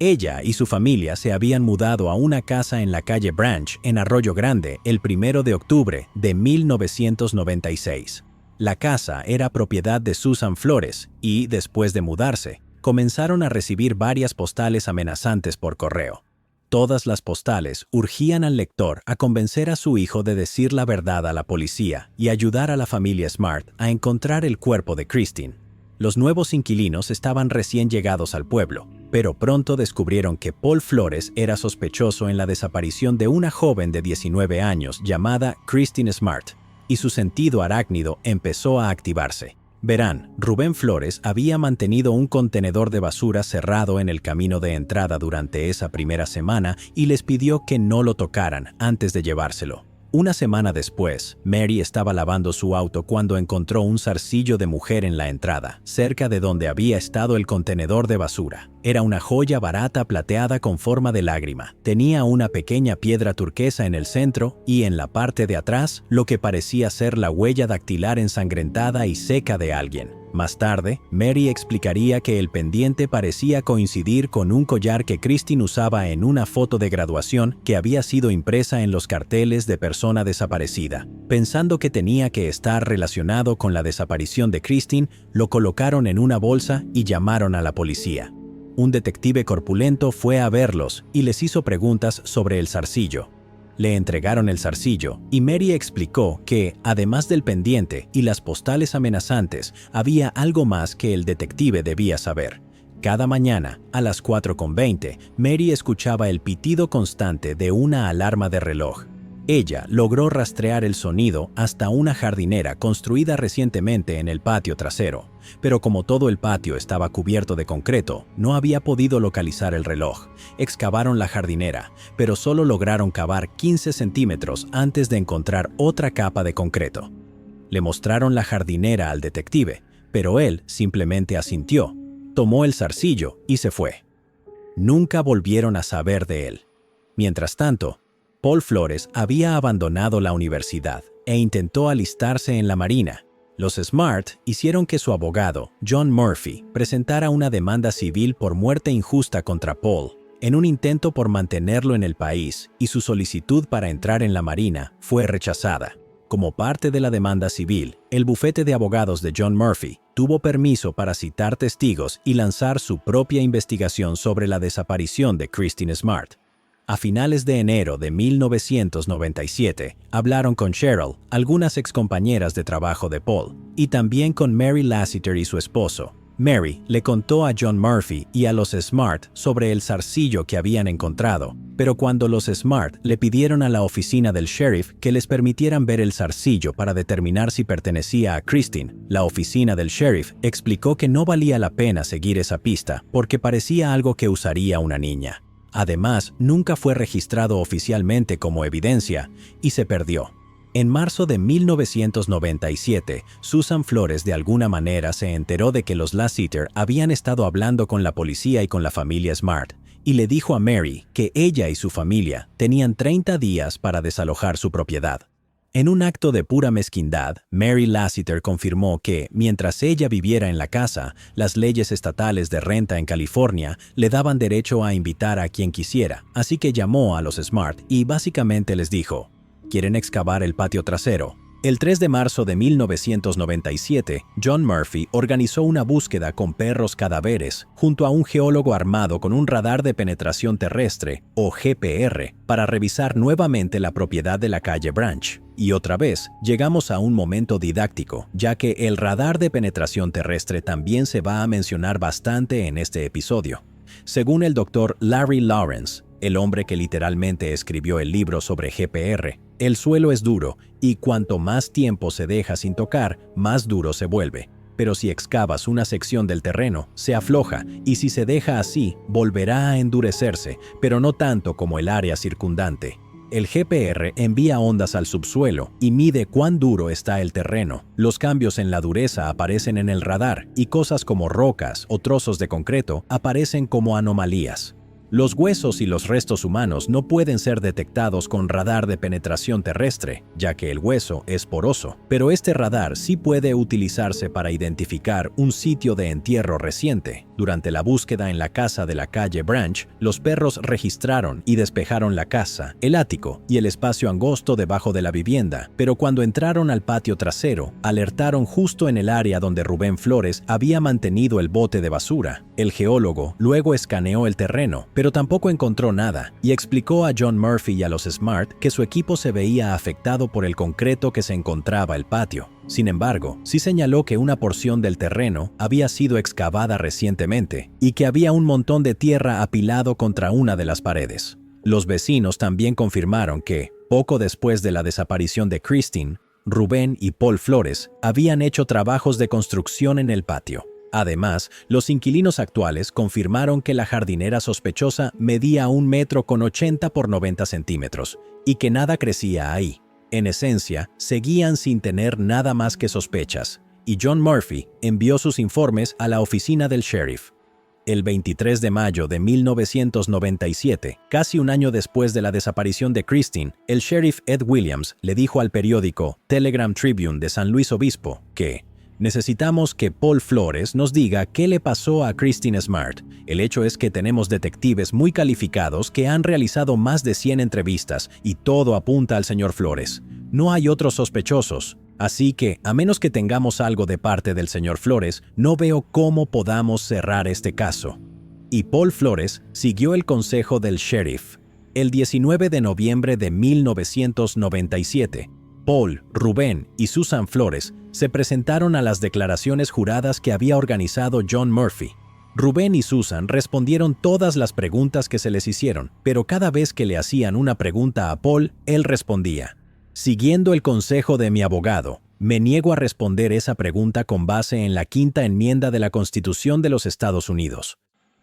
Ella y su familia se habían mudado a una casa en la calle Branch, en Arroyo Grande, el 1 de octubre de 1996. La casa era propiedad de Susan Flores y, después de mudarse, comenzaron a recibir varias postales amenazantes por correo. Todas las postales urgían al lector a convencer a su hijo de decir la verdad a la policía y ayudar a la familia Smart a encontrar el cuerpo de Christine. Los nuevos inquilinos estaban recién llegados al pueblo, pero pronto descubrieron que Paul Flores era sospechoso en la desaparición de una joven de 19 años llamada Christine Smart, y su sentido arácnido empezó a activarse. Verán, Rubén Flores había mantenido un contenedor de basura cerrado en el camino de entrada durante esa primera semana y les pidió que no lo tocaran antes de llevárselo. Una semana después, Mary estaba lavando su auto cuando encontró un zarcillo de mujer en la entrada, cerca de donde había estado el contenedor de basura. Era una joya barata plateada con forma de lágrima. Tenía una pequeña piedra turquesa en el centro y en la parte de atrás lo que parecía ser la huella dactilar ensangrentada y seca de alguien. Más tarde, Mary explicaría que el pendiente parecía coincidir con un collar que Christine usaba en una foto de graduación que había sido impresa en los carteles de persona desaparecida. Pensando que tenía que estar relacionado con la desaparición de Christine, lo colocaron en una bolsa y llamaron a la policía. Un detective corpulento fue a verlos y les hizo preguntas sobre el zarcillo. Le entregaron el zarcillo y Mary explicó que, además del pendiente y las postales amenazantes, había algo más que el detective debía saber. Cada mañana, a las 4:20, Mary escuchaba el pitido constante de una alarma de reloj. Ella logró rastrear el sonido hasta una jardinera construida recientemente en el patio trasero, pero como todo el patio estaba cubierto de concreto, no había podido localizar el reloj. Excavaron la jardinera, pero solo lograron cavar 15 centímetros antes de encontrar otra capa de concreto. Le mostraron la jardinera al detective, pero él simplemente asintió, tomó el zarcillo y se fue. Nunca volvieron a saber de él. Mientras tanto, Paul Flores había abandonado la universidad e intentó alistarse en la Marina. Los Smart hicieron que su abogado, John Murphy, presentara una demanda civil por muerte injusta contra Paul, en un intento por mantenerlo en el país, y su solicitud para entrar en la Marina fue rechazada. Como parte de la demanda civil, el bufete de abogados de John Murphy tuvo permiso para citar testigos y lanzar su propia investigación sobre la desaparición de Christine Smart. A finales de enero de 1997, hablaron con Cheryl, algunas excompañeras de trabajo de Paul, y también con Mary Lassiter y su esposo. Mary le contó a John Murphy y a los Smart sobre el zarcillo que habían encontrado, pero cuando los Smart le pidieron a la oficina del sheriff que les permitieran ver el zarcillo para determinar si pertenecía a Christine, la oficina del sheriff explicó que no valía la pena seguir esa pista porque parecía algo que usaría una niña. Además, nunca fue registrado oficialmente como evidencia y se perdió. En marzo de 1997, Susan Flores de alguna manera se enteró de que los Lassiter habían estado hablando con la policía y con la familia Smart, y le dijo a Mary que ella y su familia tenían 30 días para desalojar su propiedad. En un acto de pura mezquindad, Mary Lassiter confirmó que, mientras ella viviera en la casa, las leyes estatales de renta en California le daban derecho a invitar a quien quisiera, así que llamó a los Smart y básicamente les dijo, ¿quieren excavar el patio trasero? El 3 de marzo de 1997, John Murphy organizó una búsqueda con perros cadáveres junto a un geólogo armado con un radar de penetración terrestre, o GPR, para revisar nuevamente la propiedad de la calle Branch. Y otra vez, llegamos a un momento didáctico, ya que el radar de penetración terrestre también se va a mencionar bastante en este episodio. Según el Dr. Larry Lawrence, el hombre que literalmente escribió el libro sobre GPR, el suelo es duro y cuanto más tiempo se deja sin tocar, más duro se vuelve. Pero si excavas una sección del terreno, se afloja y si se deja así, volverá a endurecerse, pero no tanto como el área circundante. El GPR envía ondas al subsuelo y mide cuán duro está el terreno. Los cambios en la dureza aparecen en el radar y cosas como rocas o trozos de concreto aparecen como anomalías. Los huesos y los restos humanos no pueden ser detectados con radar de penetración terrestre, ya que el hueso es poroso, pero este radar sí puede utilizarse para identificar un sitio de entierro reciente. Durante la búsqueda en la casa de la calle Branch, los perros registraron y despejaron la casa, el ático y el espacio angosto debajo de la vivienda, pero cuando entraron al patio trasero, alertaron justo en el área donde Rubén Flores había mantenido el bote de basura. El geólogo luego escaneó el terreno, pero tampoco encontró nada, y explicó a John Murphy y a los Smart que su equipo se veía afectado por el concreto que se encontraba el patio. Sin embargo, sí señaló que una porción del terreno había sido excavada recientemente y que había un montón de tierra apilado contra una de las paredes. Los vecinos también confirmaron que, poco después de la desaparición de Christine, Rubén y Paul Flores habían hecho trabajos de construcción en el patio. Además, los inquilinos actuales confirmaron que la jardinera sospechosa medía 1,80 m por 90 centímetros y que nada crecía ahí. En esencia, seguían sin tener nada más que sospechas, y John Murphy envió sus informes a la oficina del sheriff. El 23 de mayo de 1997, casi un año después de la desaparición de Christine, el sheriff Ed Williams le dijo al periódico Telegram Tribune de San Luis Obispo que necesitamos que Paul Flores nos diga qué le pasó a Christine Smart. El hecho es que tenemos detectives muy calificados que han realizado más de 100 entrevistas y todo apunta al señor Flores. No hay otros sospechosos. Así que, a menos que tengamos algo de parte del señor Flores, no veo cómo podamos cerrar este caso. Y Paul Flores siguió el consejo del sheriff. El 19 de noviembre de 1997, Paul, Rubén y Susan Flores se presentaron a las declaraciones juradas que había organizado John Murphy. Rubén y Susan respondieron todas las preguntas que se les hicieron, pero cada vez que le hacían una pregunta a Paul, él respondía: «Siguiendo el consejo de mi abogado, me niego a responder esa pregunta con base en la Quinta Enmienda de la Constitución de los Estados Unidos».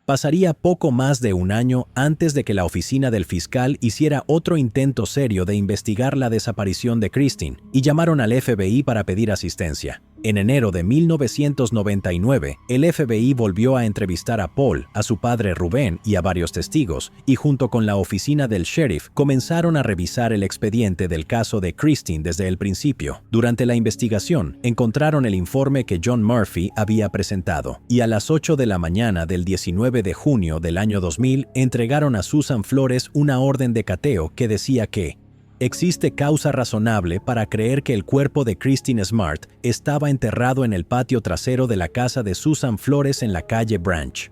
Pasaría poco más de un año antes de que la oficina del fiscal hiciera otro intento serio de investigar la desaparición de Christine y llamaron al FBI para pedir asistencia. En enero de 1999, el FBI volvió a entrevistar a Paul, a su padre Rubén y a varios testigos, y junto con la oficina del sheriff comenzaron a revisar el expediente del caso de Christine desde el principio. Durante la investigación, encontraron el informe que John Murphy había presentado, y a las 8 de la mañana del 19 de junio del año 2000 entregaron a Susan Flores una orden de cateo que decía que existe causa razonable para creer que el cuerpo de Christine Smart estaba enterrado en el patio trasero de la casa de Susan Flores en la calle Branch.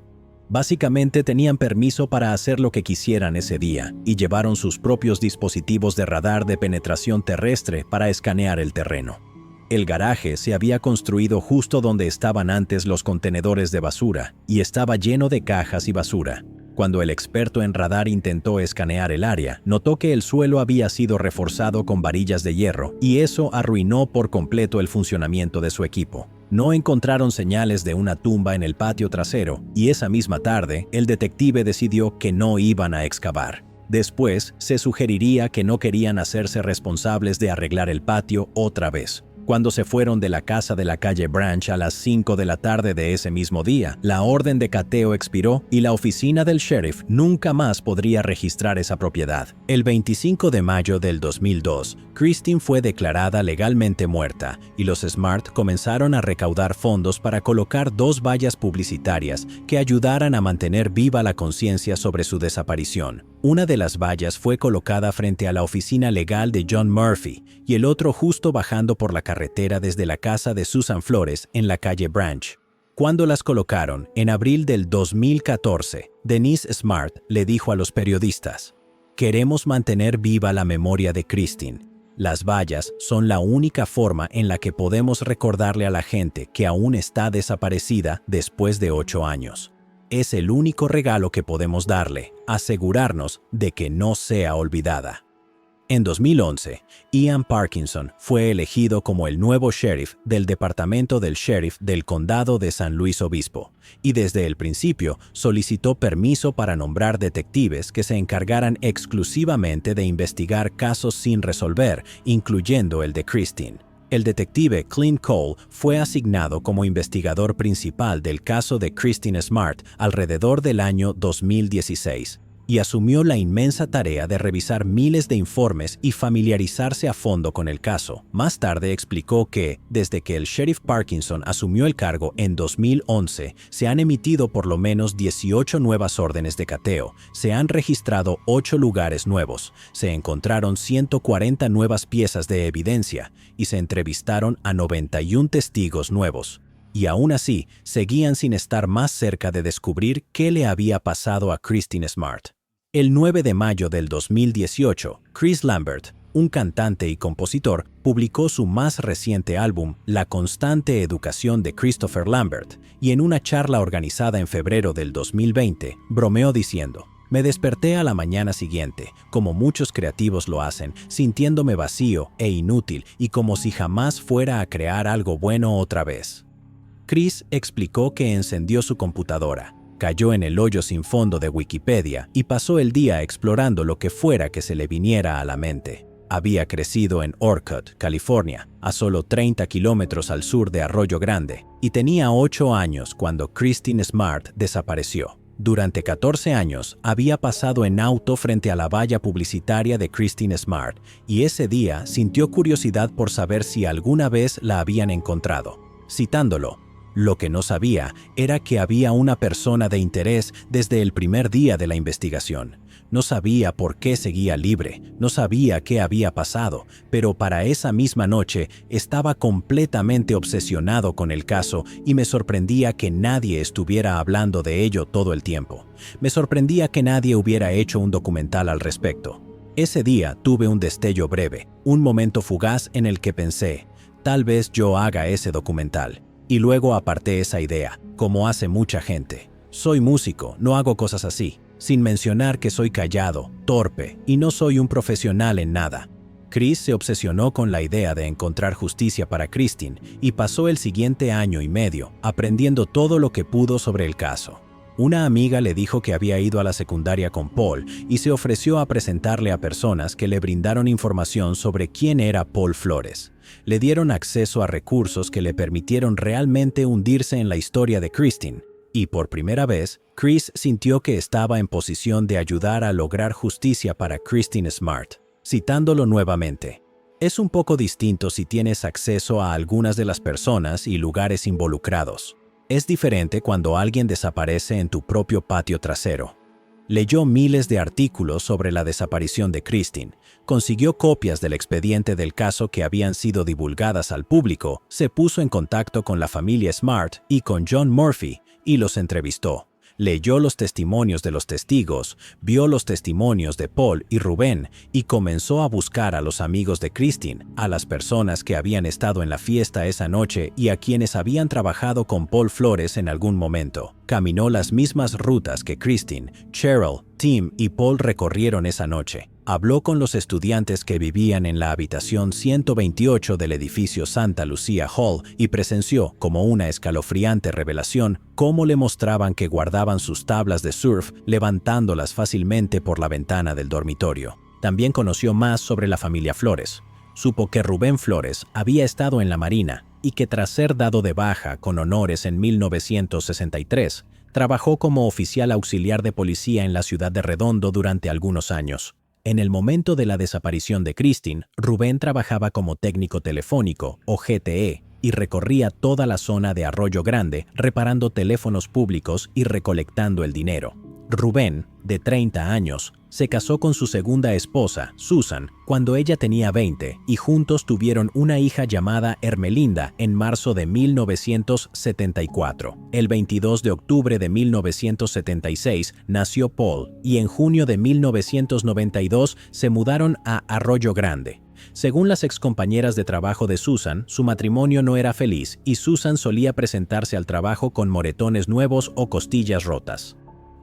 Básicamente tenían permiso para hacer lo que quisieran ese día y llevaron sus propios dispositivos de radar de penetración terrestre para escanear el terreno. El garaje se había construido justo donde estaban antes los contenedores de basura y estaba lleno de cajas y basura. Cuando el experto en radar intentó escanear el área, notó que el suelo había sido reforzado con varillas de hierro y eso arruinó por completo el funcionamiento de su equipo. No encontraron señales de una tumba en el patio trasero y esa misma tarde el detective decidió que no iban a excavar. Después, se sugeriría que no querían hacerse responsables de arreglar el patio otra vez. Cuando se fueron de la casa de la calle Branch a las 5 de la tarde de ese mismo día, la orden de cateo expiró y la oficina del sheriff nunca más podría registrar esa propiedad. El 25 de mayo del 2002, Christine fue declarada legalmente muerta y los Smart comenzaron a recaudar fondos para colocar 2 vallas publicitarias que ayudaran a mantener viva la conciencia sobre su desaparición. Una de las vallas fue colocada frente a la oficina legal de John Murphy y el otro justo bajando por la carretera desde la casa de Susan Flores en la calle Branch. Cuando las colocaron, en abril del 2014, Denise Smart le dijo a los periodistas: «Queremos mantener viva la memoria de Christine. Las vallas son la única forma en la que podemos recordarle a la gente que aún está desaparecida después de 8 años. Es el único regalo que podemos darle, asegurarnos de que no sea olvidada». En 2011, Ian Parkinson fue elegido como el nuevo sheriff del Departamento del Sheriff del Condado de San Luis Obispo, y desde el principio solicitó permiso para nombrar detectives que se encargaran exclusivamente de investigar casos sin resolver, incluyendo el de Christine. El detective Clint Cole fue asignado como investigador principal del caso de Christine Smart alrededor del año 2016 y asumió la inmensa tarea de revisar miles de informes y familiarizarse a fondo con el caso. Más tarde explicó que, desde que el sheriff Parkinson asumió el cargo en 2011, se han emitido por lo menos 18 nuevas órdenes de cateo, se han registrado 8 lugares nuevos, se encontraron 140 nuevas piezas de evidencia y se entrevistaron a 91 testigos nuevos. Y aún así, seguían sin estar más cerca de descubrir qué le había pasado a Christine Smart. El 9 de mayo del 2018, Chris Lambert, un cantante y compositor, publicó su más reciente álbum, La Constante Educación de Christopher Lambert, y en una charla organizada en febrero del 2020, bromeó diciendo: «Me desperté a la mañana siguiente, como muchos creativos lo hacen, sintiéndome vacío e inútil y como si jamás fuera a crear algo bueno otra vez». Chris explicó que encendió su computadora, cayó en el hoyo sin fondo de Wikipedia y pasó el día explorando lo que fuera que se le viniera a la mente. Había crecido en Orcutt, California, a solo 30 kilómetros al sur de Arroyo Grande, y tenía 8 años cuando Christine Smart desapareció. Durante 14 años había pasado en auto frente a la valla publicitaria de Christine Smart, y ese día sintió curiosidad por saber si alguna vez la habían encontrado. Citándolo: Lo que no sabía era que había una persona de interés desde el primer día de la investigación. No sabía por qué seguía libre, no sabía qué había pasado, pero para esa misma noche estaba completamente obsesionado con el caso y me sorprendía que nadie estuviera hablando de ello todo el tiempo. Me sorprendía que nadie hubiera hecho un documental al respecto. Ese día tuve un destello breve, un momento fugaz en el que pensé, tal vez yo haga ese documental. Y luego aparté esa idea, como hace mucha gente. Soy músico, no hago cosas así, sin mencionar que soy callado, torpe y no soy un profesional en nada. Chris se obsesionó con la idea de encontrar justicia para Christine y pasó el siguiente año y medio aprendiendo todo lo que pudo sobre el caso. Una amiga le dijo que había ido a la secundaria con Paul y se ofreció a presentarle a personas que le brindaron información sobre quién era Paul Flores. Le dieron acceso a recursos que le permitieron realmente hundirse en la historia de Christine. Y por primera vez, Chris sintió que estaba en posición de ayudar a lograr justicia para Christine Smart. Citándolo nuevamente, es un poco distinto si tienes acceso a algunas de las personas y lugares involucrados. Es diferente cuando alguien desaparece en tu propio patio trasero. Leyó miles de artículos sobre la desaparición de Christine, consiguió copias del expediente del caso que habían sido divulgadas al público, se puso en contacto con la familia Smart y con John Murphy y los entrevistó. Leyó los testimonios de los testigos, vio los testimonios de Paul y Rubén y comenzó a buscar a los amigos de Christine, a las personas que habían estado en la fiesta esa noche y a quienes habían trabajado con Paul Flores en algún momento. Caminó las mismas rutas que Christine, Cheryl, Tim y Paul recorrieron esa noche. Habló con los estudiantes que vivían en la habitación 128 del edificio Santa Lucia Hall y presenció, como una escalofriante revelación, cómo le mostraban que guardaban sus tablas de surf levantándolas fácilmente por la ventana del dormitorio. También conoció más sobre la familia Flores. Supo que Rubén Flores había estado en la Marina y que tras ser dado de baja con honores en 1963, trabajó como oficial auxiliar de policía en la ciudad de Redondo durante algunos años. En el momento de la desaparición de Christine, Rubén trabajaba como técnico telefónico, o GTE, y recorría toda la zona de Arroyo Grande reparando teléfonos públicos y recolectando el dinero. Rubén, de 30 años, se casó con su segunda esposa, Susan, cuando ella tenía 20 y juntos tuvieron una hija llamada Hermelinda en marzo de 1974. El 22 de octubre de 1976 nació Paul y en junio de 1992 se mudaron a Arroyo Grande. Según las excompañeras de trabajo de Susan, su matrimonio no era feliz y Susan solía presentarse al trabajo con moretones nuevos o costillas rotas.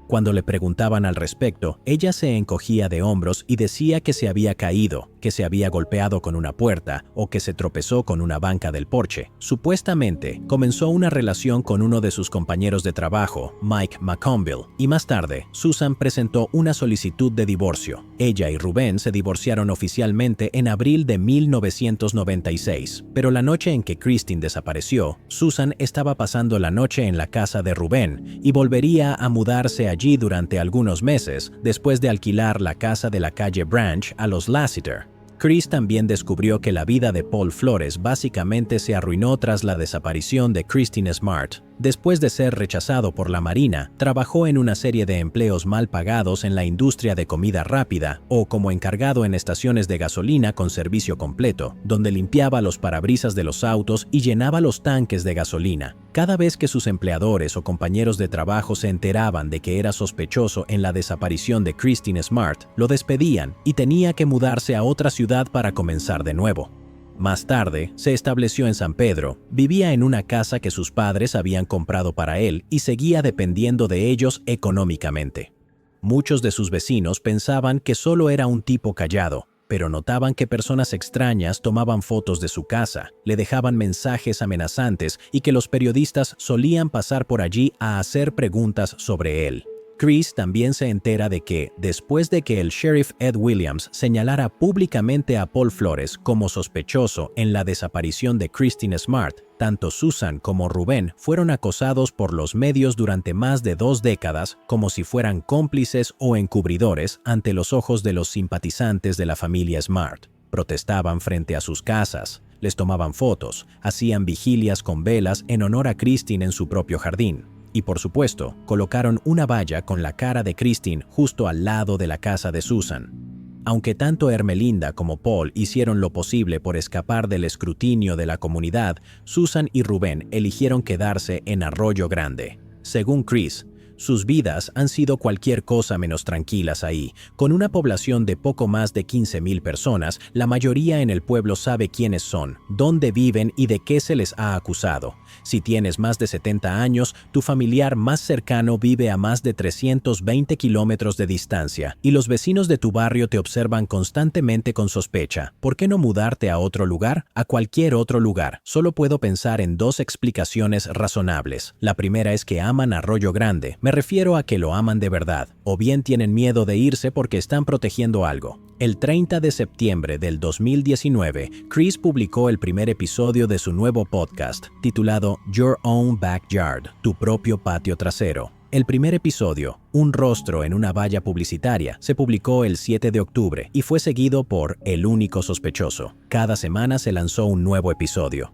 Cuando le preguntaban al respecto, ella se encogía de hombros y decía que se había caído, que se había golpeado con una puerta o que se tropezó con una banca del porche. Supuestamente, comenzó una relación con uno de sus compañeros de trabajo, Mike McConville, y más tarde, Susan presentó una solicitud de divorcio. Ella y Rubén se divorciaron oficialmente en abril de 1996, pero la noche en que Christine desapareció, Susan estaba pasando la noche en la casa de Rubén y volvería a mudarse allí durante algunos meses después de alquilar la casa de la calle Branch a los Lassiter. Chris también descubrió que la vida de Paul Flores básicamente se arruinó tras la desaparición de Christine Smart. Después de ser rechazado por la Marina, trabajó en una serie de empleos mal pagados en la industria de comida rápida o como encargado en estaciones de gasolina con servicio completo, donde limpiaba los parabrisas de los autos y llenaba los tanques de gasolina. Cada vez que sus empleadores o compañeros de trabajo se enteraban de que era sospechoso en la desaparición de Christine Smart, lo despedían y tenía que mudarse a otra ciudad para comenzar de nuevo. Más tarde, se estableció en San Pedro, vivía en una casa que sus padres habían comprado para él y seguía dependiendo de ellos económicamente. Muchos de sus vecinos pensaban que solo era un tipo callado, pero notaban que personas extrañas tomaban fotos de su casa, le dejaban mensajes amenazantes y que los periodistas solían pasar por allí a hacer preguntas sobre él. Chris también se entera de que, después de que el sheriff Ed Williams señalara públicamente a Paul Flores como sospechoso en la desaparición de Christine Smart, tanto Susan como Rubén fueron acosados por los medios durante más de 2 décadas como si fueran cómplices o encubridores ante los ojos de los simpatizantes de la familia Smart. Protestaban frente a sus casas, les tomaban fotos, hacían vigilias con velas en honor a Christine en su propio jardín. Y por supuesto, colocaron una valla con la cara de Christine justo al lado de la casa de Susan. Aunque tanto Ermelinda como Paul hicieron lo posible por escapar del escrutinio de la comunidad, Susan y Rubén eligieron quedarse en Arroyo Grande. Según Chris, sus vidas han sido cualquier cosa menos tranquilas ahí. Con una población de poco más de 15,000 personas, la mayoría en el pueblo sabe quiénes son, dónde viven y de qué se les ha acusado. Si tienes más de 70 años, tu familiar más cercano vive a más de 320 kilómetros de distancia y los vecinos de tu barrio te observan constantemente con sospecha. ¿Por qué no mudarte a otro lugar? A cualquier otro lugar. Solo puedo pensar en dos explicaciones razonables. La primera es que aman Arroyo Grande. Me refiero a que lo aman de verdad, o bien tienen miedo de irse porque están protegiendo algo. El 30 de septiembre del 2019, Chris publicó el primer episodio de su nuevo podcast, titulado Your Own Backyard, tu propio patio trasero. El primer episodio, Un rostro en una valla publicitaria, se publicó el 7 de octubre y fue seguido por El único sospechoso. Cada semana se lanzó un nuevo episodio.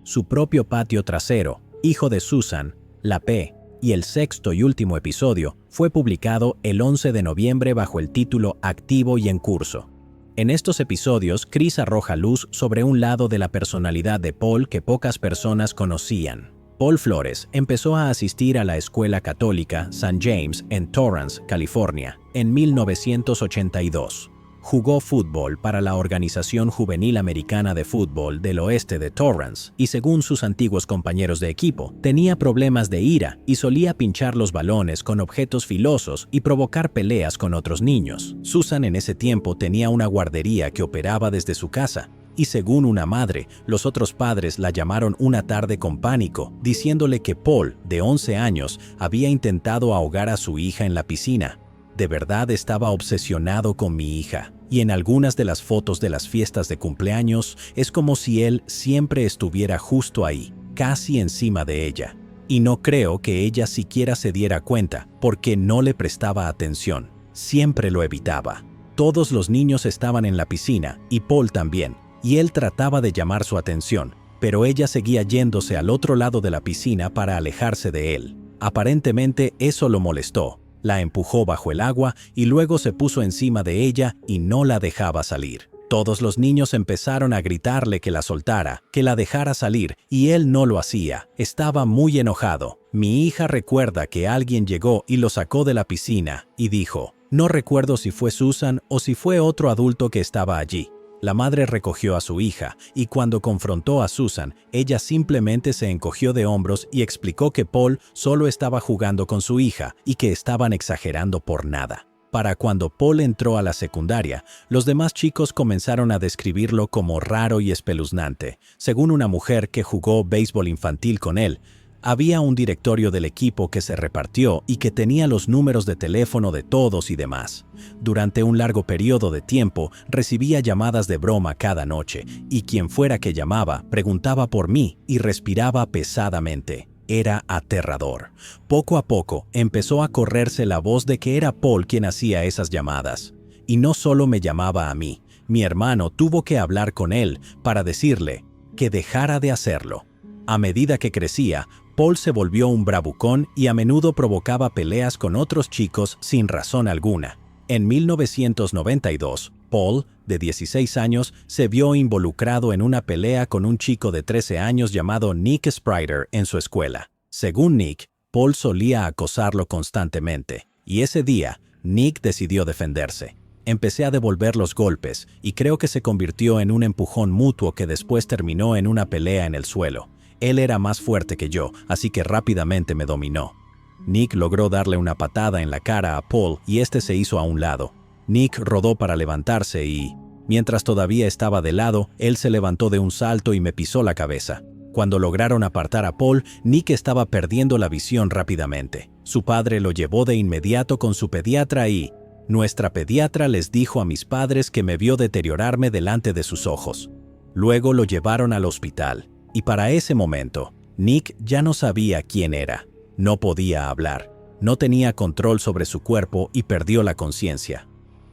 Su propio patio trasero, hijo de Susan, La P., y el sexto y último episodio fue publicado el 11 de noviembre bajo el título Activo y en curso. En estos episodios, Chris arroja luz sobre un lado de la personalidad de Paul que pocas personas conocían. Paul Flores empezó a asistir a la escuela católica St. James en Torrance, California, en 1982. Jugó fútbol para la Organización Juvenil Americana de Fútbol del Oeste de Torrance y, según sus antiguos compañeros de equipo, tenía problemas de ira y solía pinchar los balones con objetos filosos y provocar peleas con otros niños. Susan en ese tiempo tenía una guardería que operaba desde su casa y, según una madre, los otros padres la llamaron una tarde con pánico, diciéndole que Paul, de 11 años, había intentado ahogar a su hija en la piscina. De verdad estaba obsesionado con mi hija, y en algunas de las fotos de las fiestas de cumpleaños es como si él siempre estuviera justo ahí, casi encima de ella. Y no creo que ella siquiera se diera cuenta, porque no le prestaba atención, siempre lo evitaba. Todos los niños estaban en la piscina, y Paul también, y él trataba de llamar su atención, pero ella seguía yéndose al otro lado de la piscina para alejarse de él. Aparentemente eso lo molestó. La empujó bajo el agua y luego se puso encima de ella y no la dejaba salir. Todos los niños empezaron a gritarle que la soltara, que la dejara salir, y él no lo hacía. Estaba muy enojado. Mi hija recuerda que alguien llegó y lo sacó de la piscina y dijo, no recuerdo si fue Susan o si fue otro adulto que estaba allí. La madre recogió a su hija y cuando confrontó a Susan, ella simplemente se encogió de hombros y explicó que Paul solo estaba jugando con su hija y que estaban exagerando por nada. Para cuando Paul entró a la secundaria, los demás chicos comenzaron a describirlo como raro y espeluznante. Según una mujer que jugó béisbol infantil con él, había un directorio del equipo que se repartió y que tenía los números de teléfono de todos y demás. Durante un largo periodo de tiempo recibía llamadas de broma cada noche y quien fuera que llamaba preguntaba por mí y respiraba pesadamente. Era aterrador. Poco a poco empezó a correrse la voz de que era Paul quien hacía esas llamadas. Y no solo me llamaba a mí, mi hermano tuvo que hablar con él para decirle que dejara de hacerlo. A medida que crecía, Paul se volvió un bravucón y a menudo provocaba peleas con otros chicos sin razón alguna. En 1992, Paul, de 16 años, se vio involucrado en una pelea con un chico de 13 años llamado Nick Spriter en su escuela. Según Nick, Paul solía acosarlo constantemente, y ese día, Nick decidió defenderse. Empecé a devolver los golpes, y creo que se convirtió en un empujón mutuo que después terminó en una pelea en el suelo. Él era más fuerte que yo, así que rápidamente me dominó. Nick logró darle una patada en la cara a Paul y este se hizo a un lado. Nick rodó para levantarse y, mientras todavía estaba de lado, él se levantó de un salto y me pisó la cabeza. Cuando lograron apartar a Paul, Nick estaba perdiendo la visión rápidamente. Su padre lo llevó de inmediato con su pediatra y, nuestra pediatra les dijo a mis padres que me vio deteriorarme delante de sus ojos. Luego lo llevaron al hospital. Y para ese momento, Nick ya no sabía quién era. No podía hablar, no tenía control sobre su cuerpo y perdió la conciencia.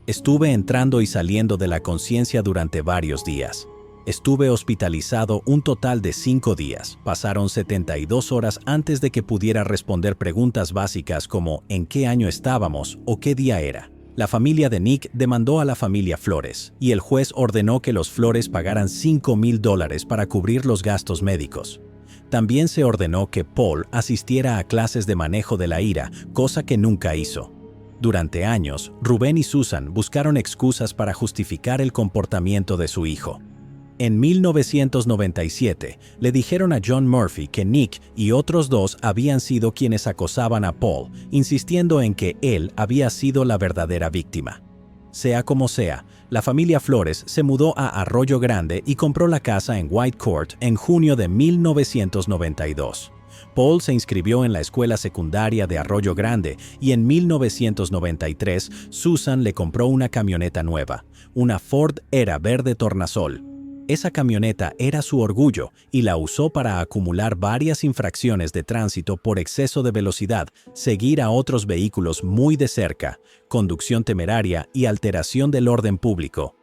Estuve entrando y saliendo de la conciencia durante varios días. Estuve hospitalizado un total de 5 días. Pasaron 72 horas antes de que pudiera responder preguntas básicas como ¿en qué año estábamos o qué día era? La familia de Nick demandó a la familia Flores, y el juez ordenó que los Flores pagaran $5,000 para cubrir los gastos médicos. También se ordenó que Paul asistiera a clases de manejo de la ira, cosa que nunca hizo. Durante años, Rubén y Susan buscaron excusas para justificar el comportamiento de su hijo. En 1997, le dijeron a John Murphy que Nick y otros dos habían sido quienes acosaban a Paul, insistiendo en que él había sido la verdadera víctima. Sea como sea, la familia Flores se mudó a Arroyo Grande y compró la casa en White Court en junio de 1992. Paul se inscribió en la escuela secundaria de Arroyo Grande y en 1993 Susan le compró una camioneta nueva, una Ford Era verde tornasol. Esa camioneta era su orgullo y la usó para acumular varias infracciones de tránsito por exceso de velocidad, seguir a otros vehículos muy de cerca, conducción temeraria y alteración del orden público.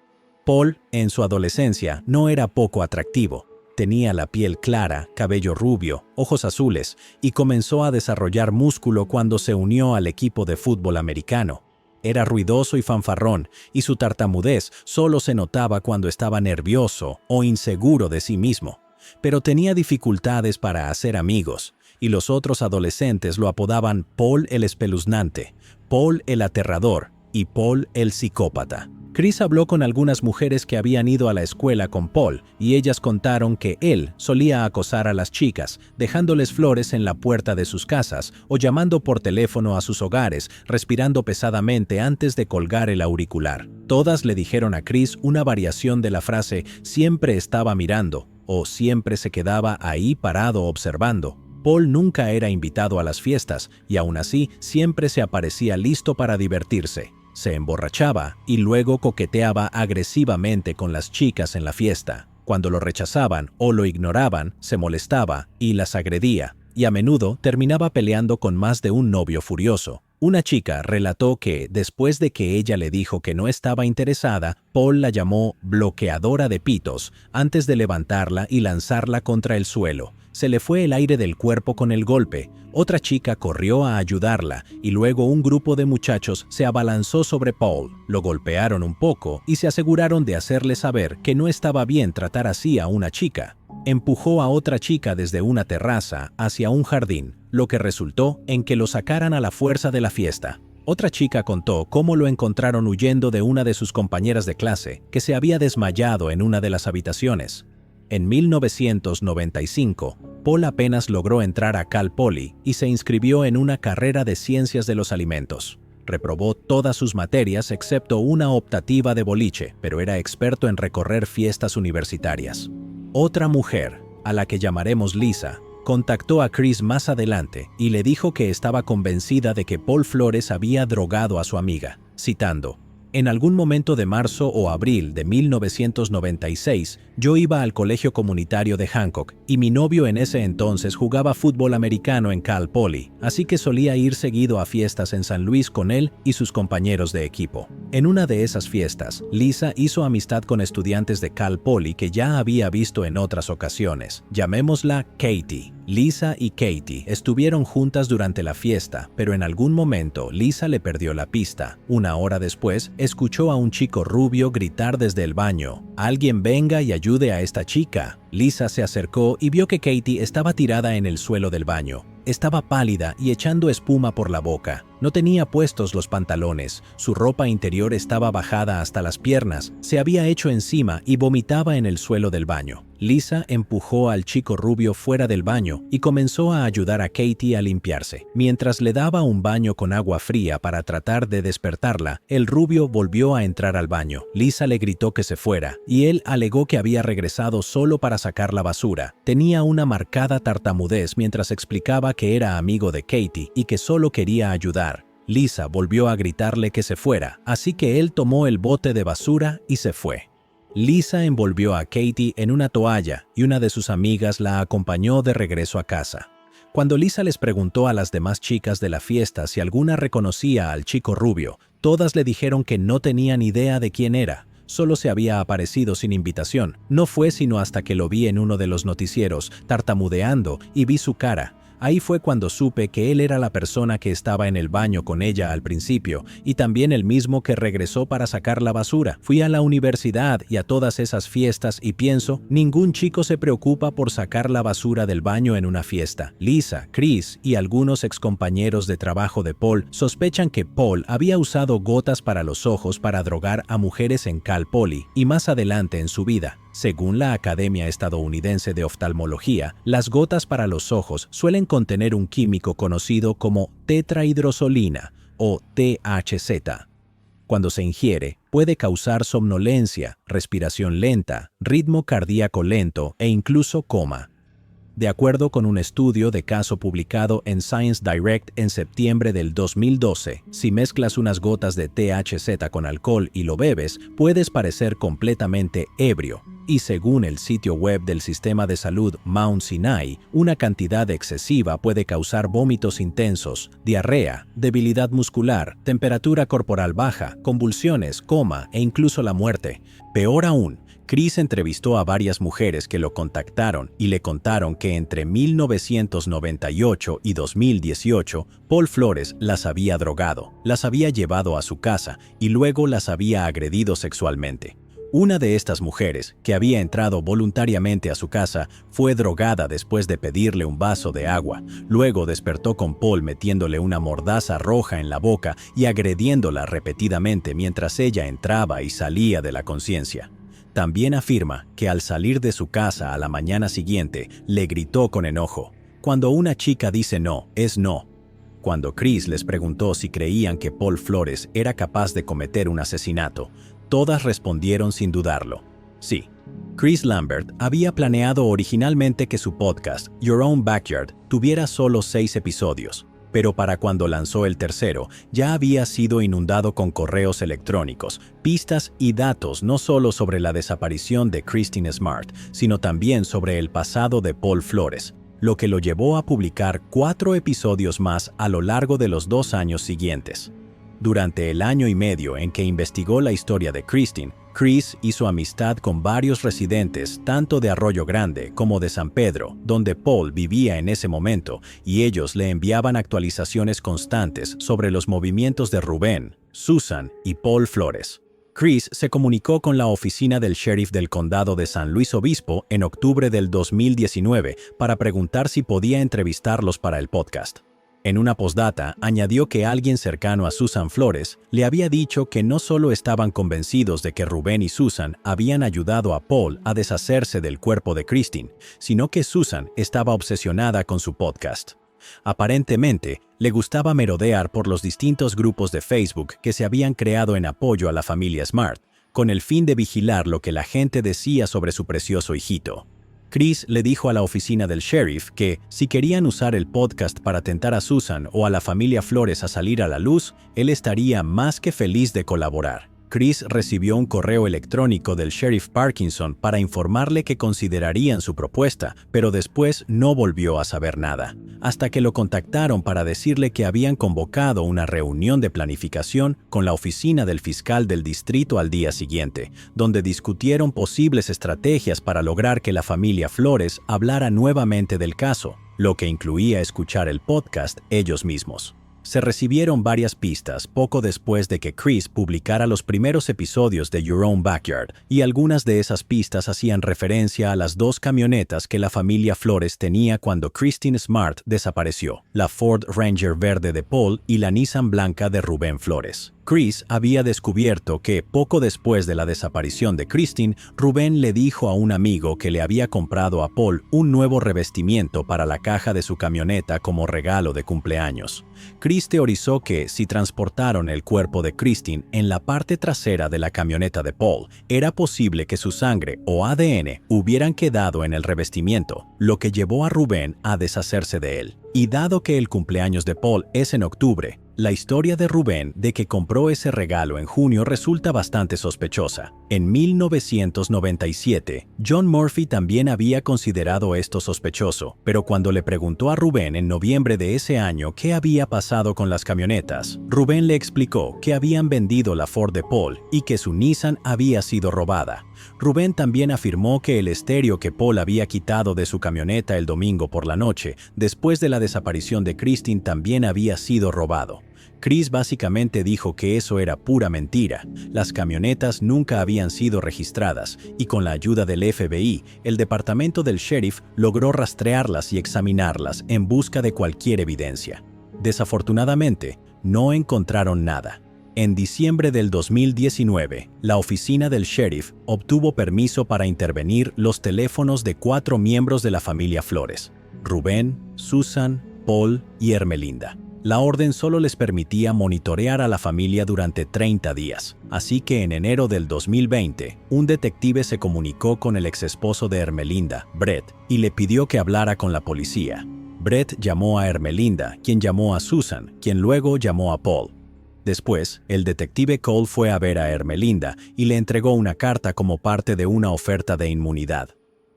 Paul, en su adolescencia, no era poco atractivo. Tenía la piel clara, cabello rubio, ojos azules y comenzó a desarrollar músculo cuando se unió al equipo de fútbol americano. Era ruidoso y fanfarrón, y su tartamudez solo se notaba cuando estaba nervioso o inseguro de sí mismo. Pero tenía dificultades para hacer amigos, y los otros adolescentes lo apodaban Paul el espeluznante, Paul el aterrador y Paul el psicópata. Chris habló con algunas mujeres que habían ido a la escuela con Paul y ellas contaron que él solía acosar a las chicas, dejándoles flores en la puerta de sus casas o llamando por teléfono a sus hogares, respirando pesadamente antes de colgar el auricular. Todas le dijeron a Chris una variación de la frase «siempre estaba mirando» o «siempre se quedaba ahí parado observando». Paul nunca era invitado a las fiestas y aún así siempre se aparecía listo para divertirse. Se emborrachaba y luego coqueteaba agresivamente con las chicas en la fiesta. Cuando lo rechazaban o lo ignoraban, se molestaba y las agredía, y a menudo terminaba peleando con más de un novio furioso. Una chica relató que, después de que ella le dijo que no estaba interesada, Paul la llamó bloqueadora de pitos antes de levantarla y lanzarla contra el suelo. Se le fue el aire del cuerpo con el golpe. Otra chica corrió a ayudarla y luego un grupo de muchachos se abalanzó sobre Paul. Lo golpearon un poco y se aseguraron de hacerle saber que no estaba bien tratar así a una chica. Empujó a otra chica desde una terraza hacia un jardín, lo que resultó en que lo sacaran a la fuerza de la fiesta. Otra chica contó cómo lo encontraron huyendo de una de sus compañeras de clase, que se había desmayado en una de las habitaciones. En 1995, Paul apenas logró entrar a Cal Poly y se inscribió en una carrera de ciencias de los alimentos. Reprobó todas sus materias excepto una optativa de boliche, pero era experto en recorrer fiestas universitarias. Otra mujer, a la que llamaremos Lisa, contactó a Chris más adelante y le dijo que estaba convencida de que Paul Flores había drogado a su amiga, citando: «En algún momento de marzo o abril de 1996, yo iba al colegio comunitario de Hancock y mi novio en ese entonces jugaba fútbol americano en Cal Poly, así que solía ir seguido a fiestas en San Luis con él y sus compañeros de equipo. En una de esas fiestas, Lisa hizo amistad con estudiantes de Cal Poly que ya había visto en otras ocasiones. Llamémosla Katie. Lisa y Katie estuvieron juntas durante la fiesta, pero en algún momento Lisa le perdió la pista. Una hora después, escuchó a un chico rubio gritar desde el baño: «¡Alguien venga y ayude a esta chica!». Lisa se acercó y vio que Katie estaba tirada en el suelo del baño. Estaba pálida y echando espuma por la boca. No tenía puestos los pantalones, su ropa interior estaba bajada hasta las piernas, se había hecho encima y vomitaba en el suelo del baño. Lisa empujó al chico rubio fuera del baño y comenzó a ayudar a Katie a limpiarse. Mientras le daba un baño con agua fría para tratar de despertarla, el rubio volvió a entrar al baño. Lisa le gritó que se fuera y él alegó que había regresado solo para sacar la basura. Tenía una marcada tartamudez mientras explicaba que era amigo de Katie y que solo quería ayudar. Lisa volvió a gritarle que se fuera, así que él tomó el bote de basura y se fue. Lisa envolvió a Katie en una toalla y una de sus amigas la acompañó de regreso a casa. Cuando Lisa les preguntó a las demás chicas de la fiesta si alguna reconocía al chico rubio, todas le dijeron que no tenían idea de quién era. solo se había aparecido sin invitación. No fue sino hasta que lo vi en uno de los noticieros, tartamudeando, y vi su cara. Ahí fue cuando supe que él era la persona que estaba en el baño con ella al principio, y también el mismo que regresó para sacar la basura. Fui a la universidad y a todas esas fiestas y pienso, ningún chico se preocupa por sacar la basura del baño en una fiesta. Lisa, Chris y algunos excompañeros de trabajo de Paul sospechan que Paul había usado gotas para los ojos para drogar a mujeres en Cal Poly y más adelante en su vida. Según la Academia Estadounidense de Oftalmología, las gotas para los ojos suelen contener un químico conocido como tetrahidrosolina o THZ. Cuando se ingiere, puede causar somnolencia, respiración lenta, ritmo cardíaco lento e incluso coma. De acuerdo con un estudio de caso publicado en Science Direct en septiembre del 2012, si mezclas unas gotas de THZ con alcohol y lo bebes, puedes parecer completamente ebrio. Y según el sitio web del sistema de salud Mount Sinai, una cantidad excesiva puede causar vómitos intensos, diarrea, debilidad muscular, temperatura corporal baja, convulsiones, coma e incluso la muerte. Peor aún, Chris entrevistó a varias mujeres que lo contactaron y le contaron que entre 1998 y 2018, Paul Flores las había drogado, las había llevado a su casa y luego las había agredido sexualmente. Una de estas mujeres, que había entrado voluntariamente a su casa, fue drogada después de pedirle un vaso de agua. Luego despertó con Paul metiéndole una mordaza roja en la boca y agrediéndola repetidamente mientras ella entraba y salía de la conciencia. También afirma que al salir de su casa a la mañana siguiente, le gritó con enojo: "Cuando una chica dice no, es no". Cuando Chris les preguntó si creían que Paul Flores era capaz de cometer un asesinato, todas respondieron sin dudarlo: sí. Chris Lambert había planeado originalmente que su podcast, Your Own Backyard, tuviera solo 6 episodios. Pero para cuando lanzó el tercero, ya había sido inundado con correos electrónicos, pistas y datos no solo sobre la desaparición de Christine Smart, sino también sobre el pasado de Paul Flores, lo que lo llevó a publicar 4 episodios más a lo largo de los 2 años siguientes. Durante el año y medio en que investigó la historia de Christine, Chris hizo amistad con varios residentes tanto de Arroyo Grande como de San Pedro, donde Paul vivía en ese momento, y ellos le enviaban actualizaciones constantes sobre los movimientos de Rubén, Susan y Paul Flores. Chris se comunicó con la oficina del sheriff del condado de San Luis Obispo en octubre del 2019 para preguntar si podía entrevistarlos para el podcast. En una postdata, añadió que alguien cercano a Susan Flores le había dicho que no solo estaban convencidos de que Rubén y Susan habían ayudado a Paul a deshacerse del cuerpo de Christine, sino que Susan estaba obsesionada con su podcast. Aparentemente, le gustaba merodear por los distintos grupos de Facebook que se habían creado en apoyo a la familia Smart, con el fin de vigilar lo que la gente decía sobre su precioso hijito. Chris le dijo a la oficina del sheriff que, si querían usar el podcast para tentar a Susan o a la familia Flores a salir a la luz, él estaría más que feliz de colaborar. Chris recibió un correo electrónico del sheriff Parkinson para informarle que considerarían su propuesta, pero después no volvió a saber nada, hasta que lo contactaron para decirle que habían convocado una reunión de planificación con la oficina del fiscal del distrito al día siguiente, donde discutieron posibles estrategias para lograr que la familia Flores hablara nuevamente del caso, lo que incluía escuchar el podcast ellos mismos. Se recibieron varias pistas poco después de que Chris publicara los primeros episodios de Your Own Backyard, y algunas de esas pistas hacían referencia a las 2 camionetas que la familia Flores tenía cuando Christine Smart desapareció, la Ford Ranger verde de Paul y la Nissan blanca de Rubén Flores. Chris había descubierto que, poco después de la desaparición de Christine, Rubén le dijo a un amigo que le había comprado a Paul un nuevo revestimiento para la caja de su camioneta como regalo de cumpleaños. Chris teorizó que, si transportaron el cuerpo de Christine en la parte trasera de la camioneta de Paul, era posible que su sangre o ADN hubieran quedado en el revestimiento, lo que llevó a Rubén a deshacerse de él. Y dado que el cumpleaños de Paul es en octubre, La historia de Rubén de que compró ese regalo en junio resulta bastante sospechosa. En 1997, John Murphy también había considerado esto sospechoso, pero cuando le preguntó a Rubén en noviembre de ese año qué había pasado con las camionetas, Rubén le explicó que habían vendido la Ford de Paul y que su Nissan había sido robada. Rubén también afirmó que el estéreo que Paul había quitado de su camioneta el domingo por la noche, después de la desaparición de Christine, también había sido robado. Chris básicamente dijo que eso era pura mentira. Las camionetas nunca habían sido registradas y con la ayuda del FBI, el departamento del sheriff logró rastrearlas y examinarlas en busca de cualquier evidencia. Desafortunadamente, no encontraron nada. En diciembre del 2019, la oficina del sheriff obtuvo permiso para intervenir los teléfonos de 4 miembros de la familia Flores: Rubén, Susan, Paul y Ermelinda. La orden solo les permitía monitorear a la familia durante 30 días, así que en enero del 2020, un detective se comunicó con el exesposo de Ermelinda, Brett, y le pidió que hablara con la policía. Brett llamó a Ermelinda, quien llamó a Susan, quien luego llamó a Paul. Después, el detective Cole fue a ver a Ermelinda y le entregó una carta como parte de una oferta de inmunidad.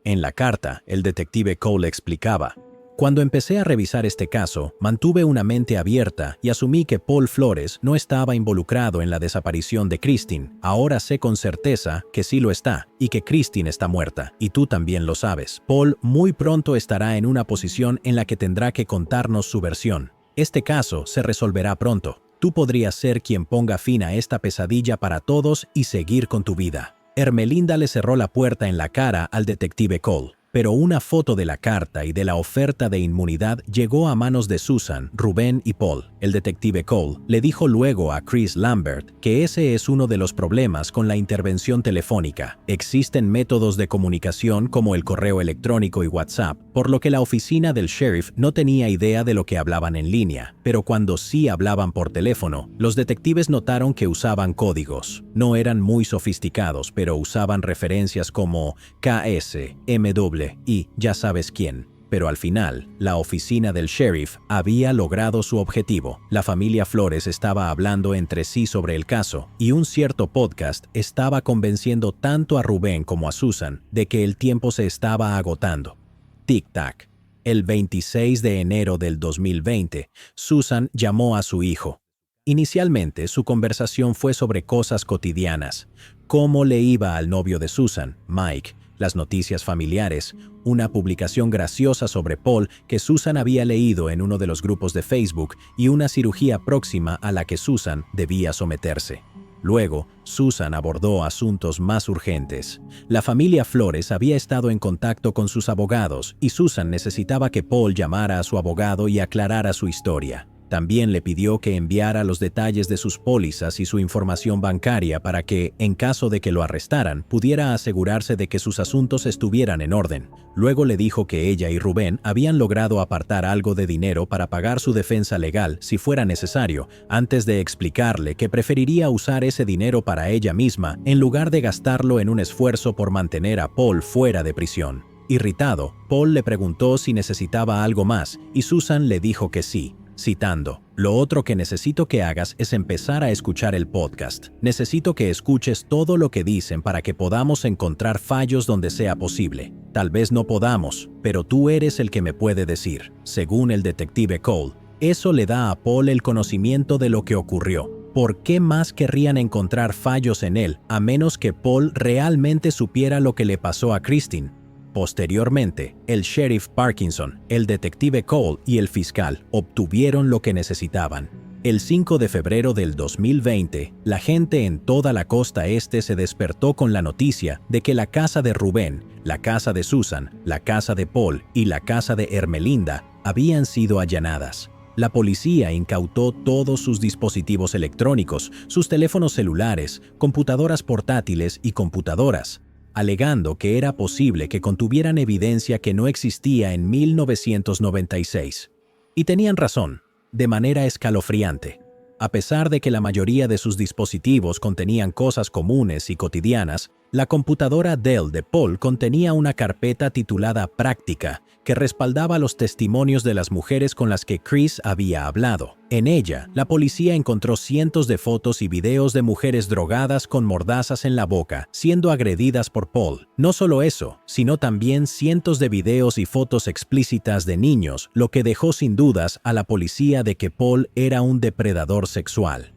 En la carta, el detective Cole explicaba: "Cuando empecé a revisar este caso, mantuve una mente abierta y asumí que Paul Flores no estaba involucrado en la desaparición de Christine. Ahora sé con certeza que sí lo está y que Christine está muerta, y tú también lo sabes. Paul muy pronto estará en una posición en la que tendrá que contarnos su versión. Este caso se resolverá pronto. Tú podrías ser quien ponga fin a esta pesadilla para todos y seguir con tu vida". Ermelinda le cerró la puerta en la cara al detective Cole. Pero una foto de la carta y de la oferta de inmunidad llegó a manos de Susan, Rubén y Paul. El detective Cole le dijo luego a Chris Lambert que ese es uno de los problemas con la intervención telefónica. Existen métodos de comunicación como el correo electrónico y WhatsApp, por lo que la oficina del sheriff no tenía idea de lo que hablaban en línea, pero cuando sí hablaban por teléfono, los detectives notaron que usaban códigos. No eran muy sofisticados, pero usaban referencias como KS, MW y ya sabes quién. Pero al final, la oficina del sheriff había logrado su objetivo. La familia Flores estaba hablando entre sí sobre el caso y un cierto podcast estaba convenciendo tanto a Rubén como a Susan de que el tiempo se estaba agotando. Tic-tac. El 26 de enero del 2020, Susan llamó a su hijo. Inicialmente, su conversación fue sobre cosas cotidianas: cómo le iba al novio de Susan, Mike, las noticias familiares, una publicación graciosa sobre Paul que Susan había leído en uno de los grupos de Facebook y una cirugía próxima a la que Susan debía someterse. Luego, Susan abordó asuntos más urgentes. La familia Flores había estado en contacto con sus abogados y Susan necesitaba que Paul llamara a su abogado y aclarara su historia. También le pidió que enviara los detalles de sus pólizas y su información bancaria para que, en caso de que lo arrestaran, pudiera asegurarse de que sus asuntos estuvieran en orden. Luego le dijo que ella y Rubén habían logrado apartar algo de dinero para pagar su defensa legal si fuera necesario, antes de explicarle que preferiría usar ese dinero para ella misma en lugar de gastarlo en un esfuerzo por mantener a Paul fuera de prisión. Irritado, Paul le preguntó si necesitaba algo más y Susan le dijo que sí. Citando: "Lo otro que necesito que hagas es empezar a escuchar el podcast. Necesito que escuches todo lo que dicen para que podamos encontrar fallos donde sea posible. Tal vez no podamos, pero tú eres el que me puede decir". Según el detective Cole, eso le da a Paul el conocimiento de lo que ocurrió. ¿Por qué más querrían encontrar fallos en él, a menos que Paul realmente supiera lo que le pasó a Christine? Posteriormente, el sheriff Parkinson, el detective Cole y el fiscal obtuvieron lo que necesitaban. El 5 de febrero del 2020, la gente en toda la costa este se despertó con la noticia de que la casa de Rubén, la casa de Susan, la casa de Paul y la casa de Ermelinda habían sido allanadas. La policía incautó todos sus dispositivos electrónicos, sus teléfonos celulares, computadoras portátiles y computadoras, alegando que era posible que contuvieran evidencia que no existía en 1996. Y tenían razón, de manera escalofriante. A pesar de que la mayoría de sus dispositivos contenían cosas comunes y cotidianas, La computadora Dell de Paul contenía una carpeta titulada Práctica, que respaldaba los testimonios de las mujeres con las que Chris había hablado. En ella, la policía encontró cientos de fotos y videos de mujeres drogadas con mordazas en la boca, siendo agredidas por Paul. No solo eso, sino también cientos de videos y fotos explícitas de niños, lo que dejó sin dudas a la policía de que Paul era un depredador sexual.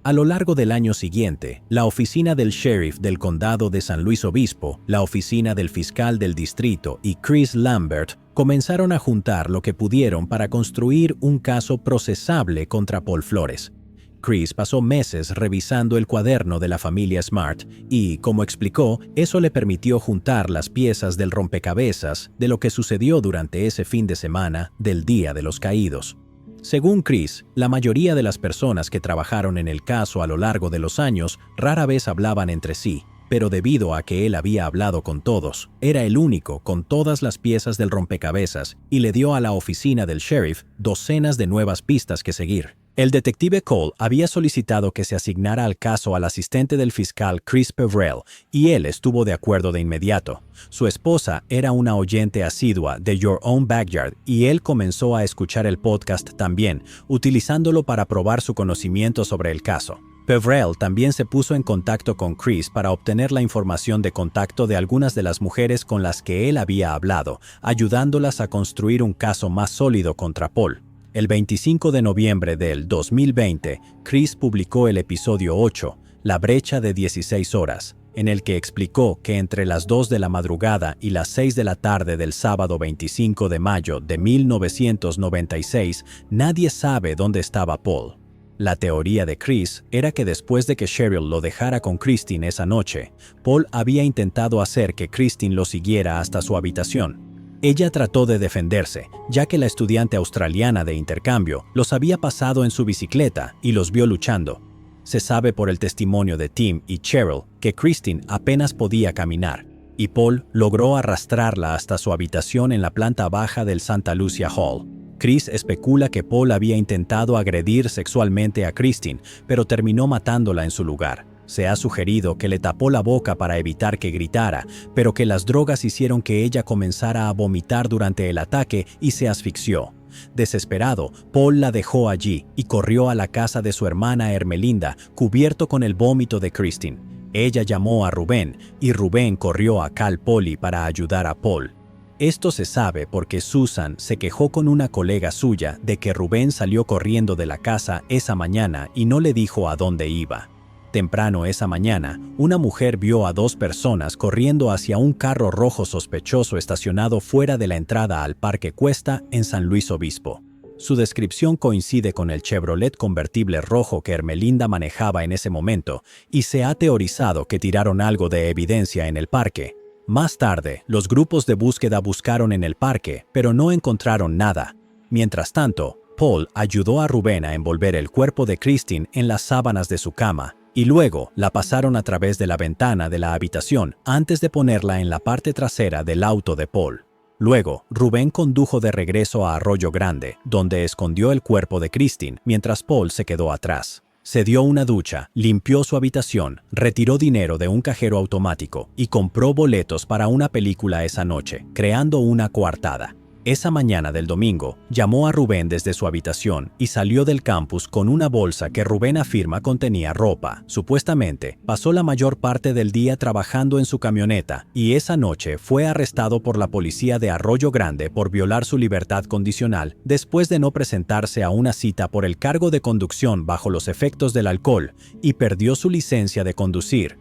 A lo largo del año siguiente, la oficina del sheriff del condado de San Luis Obispo, la oficina del fiscal del distrito y Chris Lambert comenzaron a juntar lo que pudieron para construir un caso procesable contra Paul Flores. Chris pasó meses revisando el cuaderno de la familia Smart y, como explicó, eso le permitió juntar las piezas del rompecabezas de lo que sucedió durante ese fin de semana del Día de los Caídos. Según Chris, la mayoría de las personas que trabajaron en el caso a lo largo de los años rara vez hablaban entre sí, pero debido a que él había hablado con todos, era el único con todas las piezas del rompecabezas y le dio a la oficina del sheriff docenas de nuevas pistas que seguir. El detective Cole había solicitado que se asignara al caso al asistente del fiscal Chris Peverell y él estuvo de acuerdo de inmediato. Su esposa era una oyente asidua de Your Own Backyard y él comenzó a escuchar el podcast también, utilizándolo para probar su conocimiento sobre el caso. Peverell también se puso en contacto con Chris para obtener la información de contacto de algunas de las mujeres con las que él había hablado, ayudándolas a construir un caso más sólido contra Paul. El 25 de noviembre del 2020, Chris publicó el episodio 8, La brecha de 16 horas, en el que explicó que entre las 2 de la madrugada y las 6 de la tarde del sábado 25 de mayo de 1996, nadie sabe dónde estaba Paul. La teoría de Chris era que después de que Cheryl lo dejara con Christine esa noche, Paul había intentado hacer que Christine lo siguiera hasta su habitación. Ella trató de defenderse, ya que la estudiante australiana de intercambio los había pasado en su bicicleta y los vio luchando. Se sabe por el testimonio de Tim y Cheryl que Christine apenas podía caminar, y Paul logró arrastrarla hasta su habitación en la planta baja del Santa Lucia Hall. Chris especula que Paul había intentado agredir sexualmente a Christine, pero terminó matándola en su lugar. Se ha sugerido que le tapó la boca para evitar que gritara, pero que las drogas hicieron que ella comenzara a vomitar durante el ataque y se asfixió. Desesperado, Paul la dejó allí y corrió a la casa de su hermana Ermelinda, cubierto con el vómito de Christine. Ella llamó a Rubén y Rubén corrió a Cal Poly para ayudar a Paul. Esto se sabe porque Susan se quejó con una colega suya de que Rubén salió corriendo de la casa esa mañana y no le dijo a dónde iba. Temprano esa mañana, una mujer vio a 2 personas corriendo hacia un carro rojo sospechoso estacionado fuera de la entrada al Parque Cuesta en San Luis Obispo. Su descripción coincide con el Chevrolet convertible rojo que Ermelinda manejaba en ese momento, y se ha teorizado que tiraron algo de evidencia en el parque. Más tarde, los grupos de búsqueda buscaron en el parque, pero no encontraron nada. Mientras tanto, Paul ayudó a Rubén a envolver el cuerpo de Christine en las sábanas de su cama, y luego la pasaron a través de la ventana de la habitación antes de ponerla en la parte trasera del auto de Paul. Luego, Rubén condujo de regreso a Arroyo Grande, donde escondió el cuerpo de Christine mientras Paul se quedó atrás. Se dio una ducha, limpió su habitación, retiró dinero de un cajero automático y compró boletos para una película esa noche, creando una coartada. Esa mañana del domingo, llamó a Rubén desde su habitación y salió del campus con una bolsa que Rubén afirma contenía ropa. Supuestamente, pasó la mayor parte del día trabajando en su camioneta y esa noche fue arrestado por la policía de Arroyo Grande por violar su libertad condicional después de no presentarse a una cita por el cargo de conducción bajo los efectos del alcohol y perdió su licencia de conducir.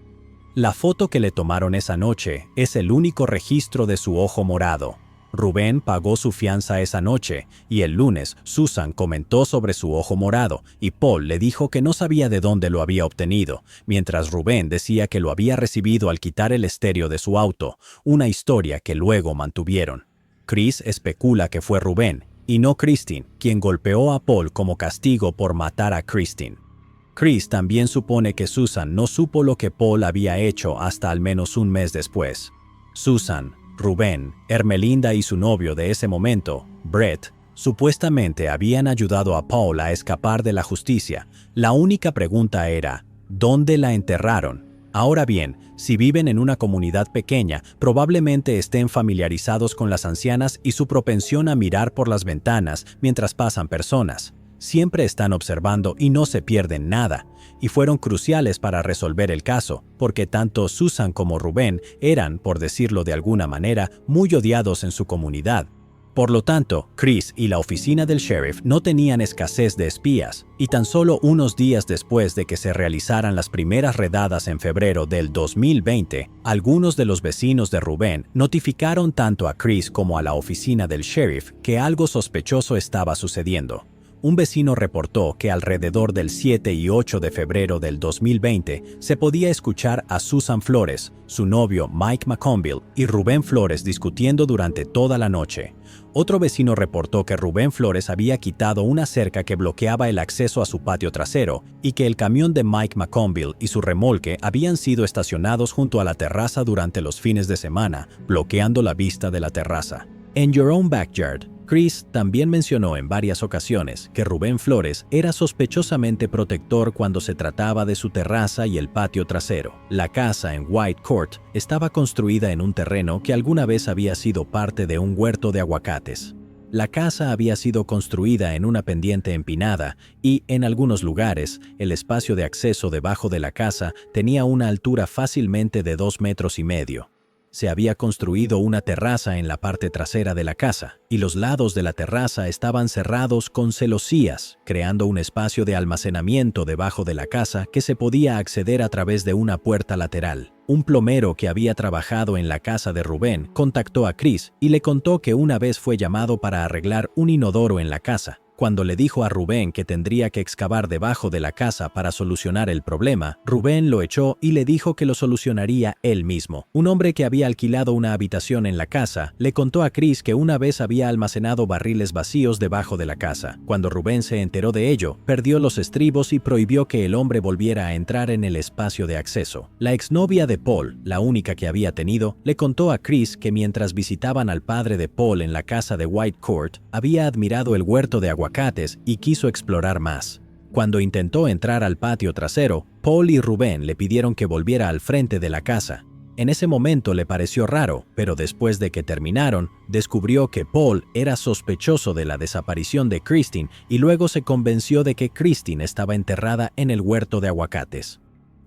La foto que le tomaron esa noche es el único registro de su ojo morado. Rubén pagó su fianza esa noche y el lunes Susan comentó sobre su ojo morado y Paul le dijo que no sabía de dónde lo había obtenido, mientras Rubén decía que lo había recibido al quitar el estéreo de su auto, una historia que luego mantuvieron. Chris especula que fue Rubén y no Christine quien golpeó a Paul como castigo por matar a Christine. Chris también supone que Susan no supo lo que Paul había hecho hasta al menos un mes después. Susan, Rubén, Ermelinda y su novio de ese momento, Brett, supuestamente habían ayudado a Paul a escapar de la justicia. La única pregunta era, ¿dónde la enterraron? Ahora bien, si viven en una comunidad pequeña, probablemente estén familiarizados con las ancianas y su propensión a mirar por las ventanas mientras pasan personas. Siempre están observando y no se pierden nada, y fueron cruciales para resolver el caso, porque tanto Susan como Rubén eran, por decirlo de alguna manera, muy odiados en su comunidad. Por lo tanto, Chris y la oficina del sheriff no tenían escasez de espías, y tan solo unos días después de que se realizaran las primeras redadas en febrero del 2020, algunos de los vecinos de Rubén notificaron tanto a Chris como a la oficina del sheriff que algo sospechoso estaba sucediendo. Un vecino reportó que alrededor del 7 y 8 de febrero del 2020 se podía escuchar a Susan Flores, su novio Mike McConville y Rubén Flores discutiendo durante toda la noche. Otro vecino reportó que Rubén Flores había quitado una cerca que bloqueaba el acceso a su patio trasero y que el camión de Mike McConville y su remolque habían sido estacionados junto a la terraza durante los fines de semana, bloqueando la vista de la terraza. En Your Own Backyard, Chris también mencionó en varias ocasiones que Rubén Flores era sospechosamente protector cuando se trataba de su terraza y el patio trasero. La casa en White Court estaba construida en un terreno que alguna vez había sido parte de un huerto de aguacates. La casa había sido construida en una pendiente empinada y, en algunos lugares, el espacio de acceso debajo de la casa tenía una altura fácilmente de 2,5 metros. Se había construido una terraza en la parte trasera de la casa, y los lados de la terraza estaban cerrados con celosías, creando un espacio de almacenamiento debajo de la casa que se podía acceder a través de una puerta lateral. Un plomero que había trabajado en la casa de Rubén contactó a Chris y le contó que una vez fue llamado para arreglar un inodoro en la casa. Cuando le dijo a Rubén que tendría que excavar debajo de la casa para solucionar el problema, Rubén lo echó y le dijo que lo solucionaría él mismo. Un hombre que había alquilado una habitación en la casa le contó a Chris que una vez había almacenado barriles vacíos debajo de la casa. Cuando Rubén se enteró de ello, perdió los estribos y prohibió que el hombre volviera a entrar en el espacio de acceso. La exnovia de Paul, la única que había tenido, le contó a Chris que mientras visitaban al padre de Paul en la casa de White Court, había admirado el huerto de aguacates y quiso explorar más. Cuando intentó entrar al patio trasero, Paul y Rubén le pidieron que volviera al frente de la casa. En ese momento le pareció raro, pero después de que terminaron, descubrió que Paul era sospechoso de la desaparición de Christine y luego se convenció de que Christine estaba enterrada en el huerto de aguacates.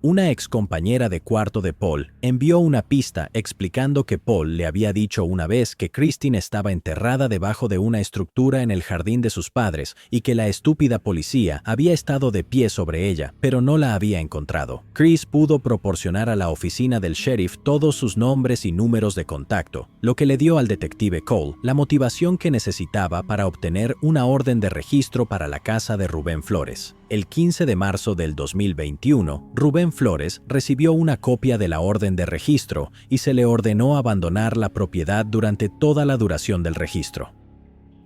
Una excompañera de cuarto de Paul envió una pista explicando que Paul le había dicho una vez que Christine estaba enterrada debajo de una estructura en el jardín de sus padres y que la estúpida policía había estado de pie sobre ella, pero no la había encontrado. Chris pudo proporcionar a la oficina del sheriff todos sus nombres y números de contacto, lo que le dio al detective Cole la motivación que necesitaba para obtener una orden de registro para la casa de Rubén Flores. El 15 de marzo del 2021, Rubén Flores recibió una copia de la orden de registro y se le ordenó abandonar la propiedad durante toda la duración del registro.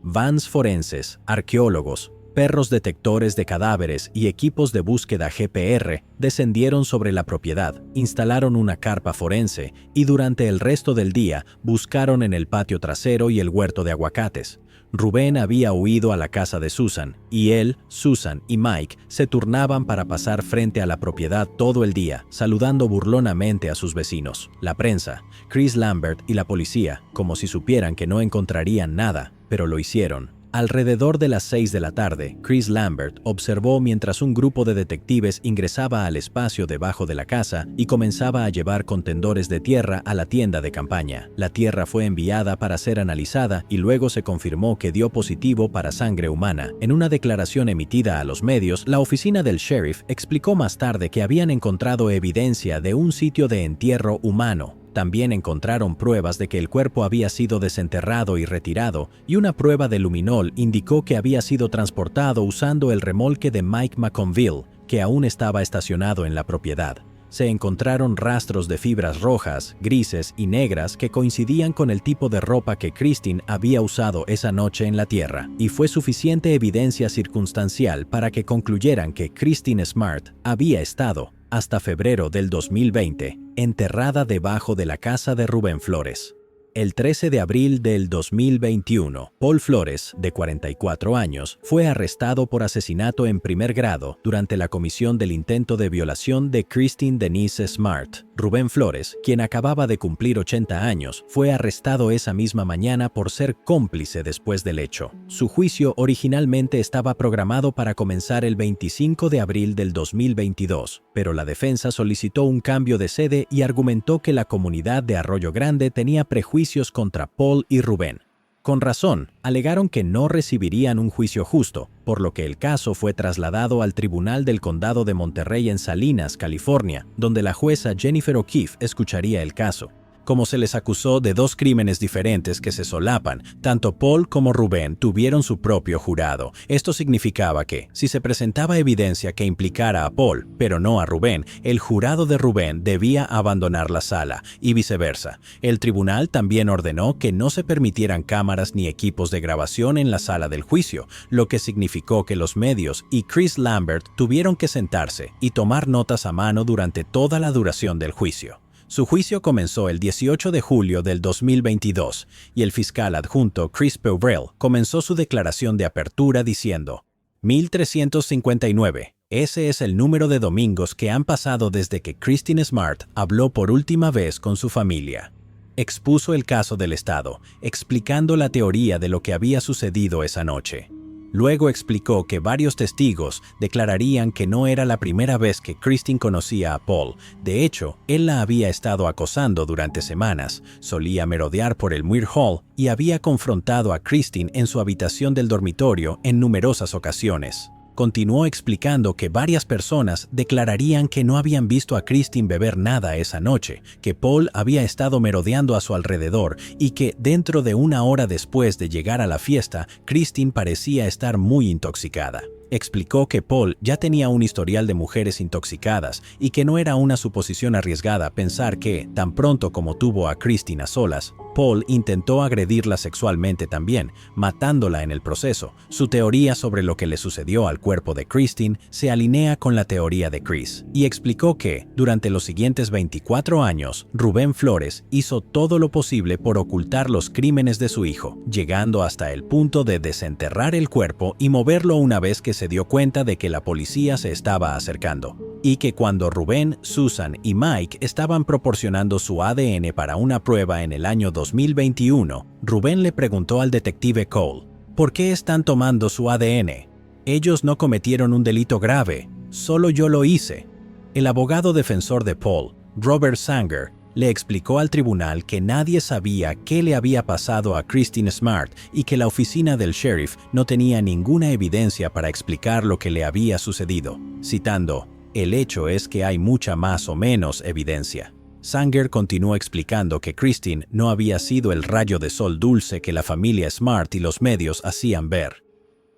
Vans forenses, arqueólogos, perros detectores de cadáveres y equipos de búsqueda GPR descendieron sobre la propiedad, instalaron una carpa forense y durante el resto del día buscaron en el patio trasero y el huerto de aguacates. Rubén había huido a la casa de Susan, y él, Susan y Mike se turnaban para pasar frente a la propiedad todo el día, saludando burlonamente a sus vecinos. La prensa, Chris Lambert y la policía, como si supieran que no encontrarían nada, pero lo hicieron. Alrededor de las 6 de la tarde, Chris Lambert observó mientras un grupo de detectives ingresaba al espacio debajo de la casa y comenzaba a llevar contenedores de tierra a la tienda de campaña. La tierra fue enviada para ser analizada y luego se confirmó que dio positivo para sangre humana. En una declaración emitida a los medios, la oficina del sheriff explicó más tarde que habían encontrado evidencia de un sitio de entierro humano. También encontraron pruebas de que el cuerpo había sido desenterrado y retirado, y una prueba de luminol indicó que había sido transportado usando el remolque de Mike McConville, que aún estaba estacionado en la propiedad. Se encontraron rastros de fibras rojas, grises y negras que coincidían con el tipo de ropa que Christine había usado esa noche en la tierra, y fue suficiente evidencia circunstancial para que concluyeran que Christine Smart había estado, hasta febrero del 2020, enterrada debajo de la casa de Rubén Flores. El 13 de abril del 2021, Paul Flores, de 44 años, fue arrestado por asesinato en primer grado durante la comisión del intento de violación de Christine Denise Smart. Rubén Flores, quien acababa de cumplir 80 años, fue arrestado esa misma mañana por ser cómplice después del hecho. Su juicio originalmente estaba programado para comenzar el 25 de abril del 2022, pero la defensa solicitó un cambio de sede y argumentó que la comunidad de Arroyo Grande tenía prejuicios contra Paul y Rubén. Con razón, alegaron que no recibirían un juicio justo, por lo que el caso fue trasladado al Tribunal del Condado de Monterrey en Salinas, California, donde la jueza Jennifer O'Keefe escucharía el caso. Como se les acusó de dos crímenes diferentes que se solapan, tanto Paul como Rubén tuvieron su propio jurado. Esto significaba que, si se presentaba evidencia que implicara a Paul, pero no a Rubén, el jurado de Rubén debía abandonar la sala, y viceversa. El tribunal también ordenó que no se permitieran cámaras ni equipos de grabación en la sala del juicio, lo que significó que los medios y Chris Lambert tuvieron que sentarse y tomar notas a mano durante toda la duración del juicio. Su juicio comenzó el 18 de julio del 2022 y el fiscal adjunto Chris Peverell comenzó su declaración de apertura diciendo: 1359. Ese es el número de domingos que han pasado desde que Christine Smart habló por última vez con su familia. Expuso el caso del Estado, explicando la teoría de lo que había sucedido esa noche. Luego explicó que varios testigos declararían que no era la primera vez que Christine conocía a Paul. De hecho, él la había estado acosando durante semanas, solía merodear por el Muir Hall y había confrontado a Christine en su habitación del dormitorio en numerosas ocasiones. Continuó explicando que varias personas declararían que no habían visto a Christine beber nada esa noche, que Paul había estado merodeando a su alrededor y que dentro de una hora después de llegar a la fiesta, Christine parecía estar muy intoxicada. Explicó que Paul ya tenía un historial de mujeres intoxicadas y que no era una suposición arriesgada pensar que, tan pronto como tuvo a Christine a solas, Paul intentó agredirla sexualmente también, matándola en el proceso. Su teoría sobre lo que le sucedió al cuerpo de Christine se alinea con la teoría de Chris, y explicó que, durante los siguientes 24 años, Rubén Flores hizo todo lo posible por ocultar los crímenes de su hijo, llegando hasta el punto de desenterrar el cuerpo y moverlo una vez que se dio cuenta de que la policía se estaba acercando. Y que cuando Rubén, Susan y Mike estaban proporcionando su ADN para una prueba en el año 2021, Rubén le preguntó al detective Cole: ¿por qué están tomando su ADN? Ellos no cometieron un delito grave, solo yo lo hice. El abogado defensor de Paul, Robert Sanger, le explicó al tribunal que nadie sabía qué le había pasado a Christine Smart y que la oficina del sheriff no tenía ninguna evidencia para explicar lo que le había sucedido, citando: el hecho es que hay mucha más o menos evidencia. Sanger continuó explicando que Christine no había sido el rayo de sol dulce que la familia Smart y los medios hacían ver.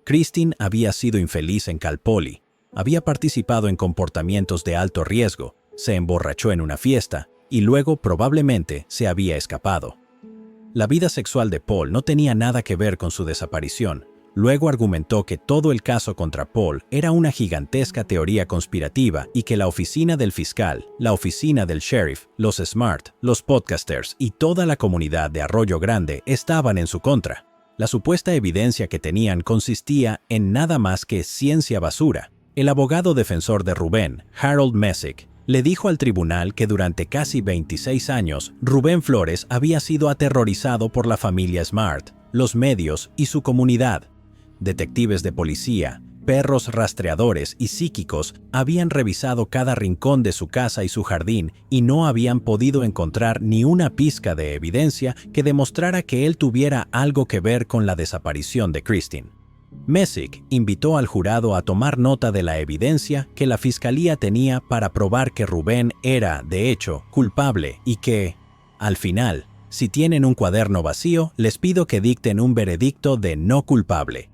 Christine había sido infeliz en Cal Poly, había participado en comportamientos de alto riesgo, se emborrachó en una fiesta y luego probablemente se había escapado. La vida sexual de Paul no tenía nada que ver con su desaparición. Luego argumentó que todo el caso contra Paul era una gigantesca teoría conspirativa y que la oficina del fiscal, la oficina del sheriff, los Smart, los podcasters y toda la comunidad de Arroyo Grande estaban en su contra. La supuesta evidencia que tenían consistía en nada más que ciencia basura. El abogado defensor de Rubén, Harold Messick, le dijo al tribunal que durante casi 26 años, Rubén Flores había sido aterrorizado por la familia Smart, los medios y su comunidad. Detectives de policía, perros rastreadores y psíquicos habían revisado cada rincón de su casa y su jardín y no habían podido encontrar ni una pizca de evidencia que demostrara que él tuviera algo que ver con la desaparición de Christine. Messick invitó al jurado a tomar nota de la evidencia que la fiscalía tenía para probar que Rubén era, de hecho, culpable y que, al final, si tienen un cuaderno vacío, les pido que dicten un veredicto de no culpable.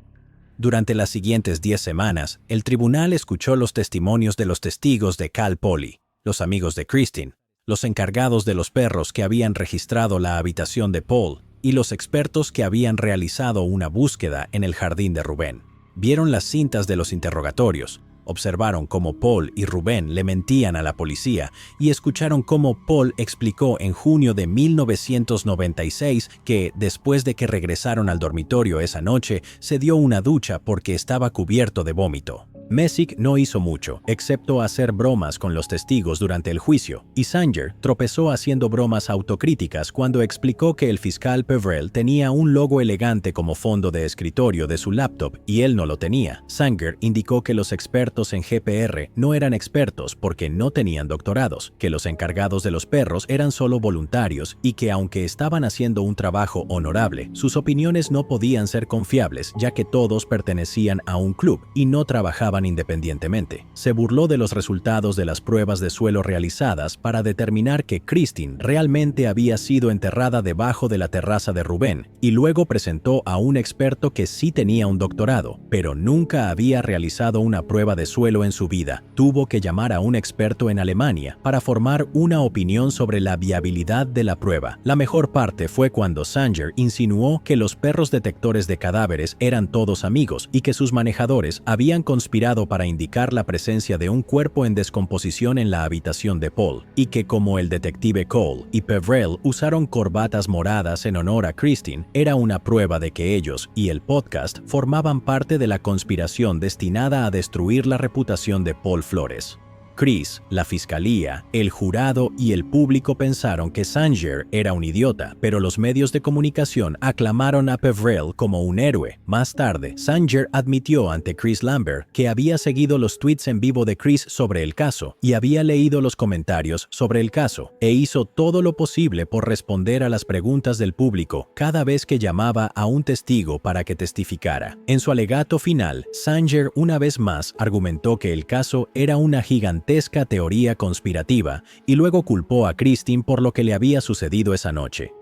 Durante las siguientes 10 semanas, el tribunal escuchó los testimonios de los testigos de Cal Poly, los amigos de Christine, los encargados de los perros que habían registrado la habitación de Paul y los expertos que habían realizado una búsqueda en el jardín de Rubén. Vieron las cintas de los interrogatorios, Observaron cómo Paul y Rubén le mentían a la policía y escucharon cómo Paul explicó en junio de 1996 que, después de que regresaron al dormitorio esa noche, se dio una ducha porque estaba cubierto de vómito. Messick no hizo mucho, excepto hacer bromas con los testigos durante el juicio, y Sanger tropezó haciendo bromas autocríticas cuando explicó que el fiscal Peverell tenía un logo elegante como fondo de escritorio de su laptop y él no lo tenía. Sanger indicó que los expertos en GPR no eran expertos porque no tenían doctorados, que los encargados de los perros eran solo voluntarios y que aunque estaban haciendo un trabajo honorable, sus opiniones no podían ser confiables ya que todos pertenecían a un club y no trabajaban independientemente. Se burló de los resultados de las pruebas de suelo realizadas para determinar que Christine realmente había sido enterrada debajo de la terraza de Rubén y luego presentó a un experto que sí tenía un doctorado, pero nunca había realizado una prueba de suelo en su vida. Tuvo que llamar a un experto en Alemania para formar una opinión sobre la viabilidad de la prueba. La mejor parte fue cuando Sanger insinuó que los perros detectores de cadáveres eran todos amigos y que sus manejadores habían conspirado para indicar la presencia de un cuerpo en descomposición en la habitación de Paul, y que como el detective Cole y Peverell usaron corbatas moradas en honor a Christine, era una prueba de que ellos y el podcast formaban parte de la conspiración destinada a destruir la reputación de Paul Flores. Chris, la fiscalía, el jurado y el público pensaron que Sanger era un idiota, pero los medios de comunicación aclamaron a Peverell como un héroe. Más tarde, Sanger admitió ante Chris Lambert que había seguido los tweets en vivo de Chris sobre el caso y había leído los comentarios sobre el caso, e hizo todo lo posible por responder a las preguntas del público cada vez que llamaba a un testigo para que testificara. En su alegato final, Sanger una vez más argumentó que el caso era una gigantesca teoría conspirativa y luego culpó a Christine por lo que le había sucedido esa noche.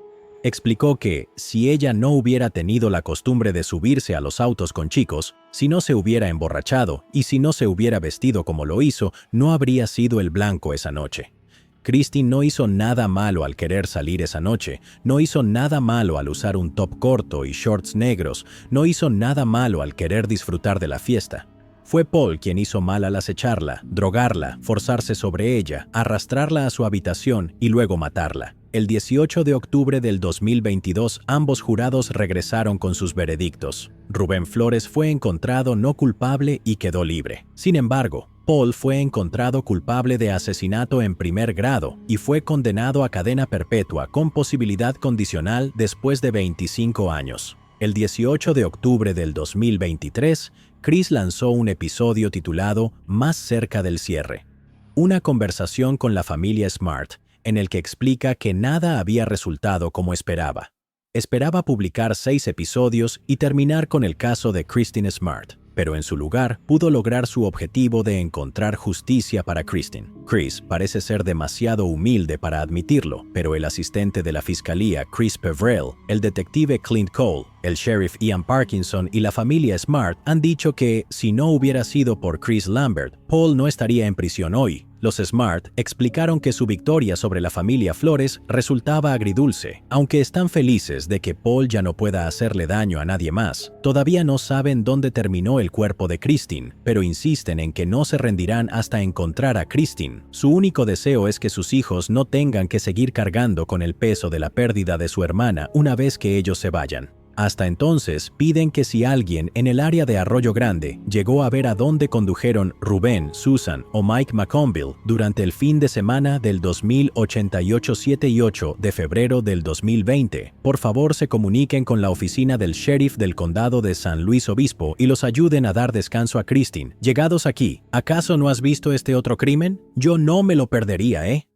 Explicó que, si ella no hubiera tenido la costumbre de subirse a los autos con chicos, si no se hubiera emborrachado y si no se hubiera vestido como lo hizo, no habría sido el blanco esa noche. Christine no hizo nada malo al querer salir esa noche, no hizo nada malo al usar un top corto y shorts negros, no hizo nada malo al querer disfrutar de la fiesta. Fue Paul quien hizo mal al acecharla, drogarla, forzarse sobre ella, arrastrarla a su habitación y luego matarla. El 18 de octubre del 2022, ambos jurados regresaron con sus veredictos. Rubén Flores fue encontrado no culpable y quedó libre. Sin embargo, Paul fue encontrado culpable de asesinato en primer grado y fue condenado a cadena perpetua con posibilidad condicional después de 25 años. El 18 de octubre del 2023, Chris lanzó un episodio titulado Más cerca del cierre, una conversación con la familia Smart, en el que explica que nada había resultado como esperaba. Esperaba publicar 6 episodios y terminar con el caso de Christine Smart, pero en su lugar pudo lograr su objetivo de encontrar justicia para Christine. Chris parece ser demasiado humilde para admitirlo, pero el asistente de la fiscalía Chris Peverell, el detective Clint Cole, el sheriff Ian Parkinson y la familia Smart han dicho que, si no hubiera sido por Chris Lambert, Paul no estaría en prisión hoy. Los Smart explicaron que su victoria sobre la familia Flores resultaba agridulce. Aunque están felices de que Paul ya no pueda hacerle daño a nadie más, todavía no saben dónde terminó el cuerpo de Christine, pero insisten en que no se rendirán hasta encontrar a Christine. Su único deseo es que sus hijos no tengan que seguir cargando con el peso de la pérdida de su hermana una vez que ellos se vayan. Hasta entonces, piden que si alguien en el área de Arroyo Grande llegó a ver a dónde condujeron Rubén, Susan o Mike McConville durante el fin de semana del 2088 7 y 8 de febrero del 2020, por favor se comuniquen con la oficina del sheriff del condado de San Luis Obispo y los ayuden a dar descanso a Christine. Llegados aquí, ¿acaso no has visto este otro crimen? Yo no me lo perdería, ¿eh?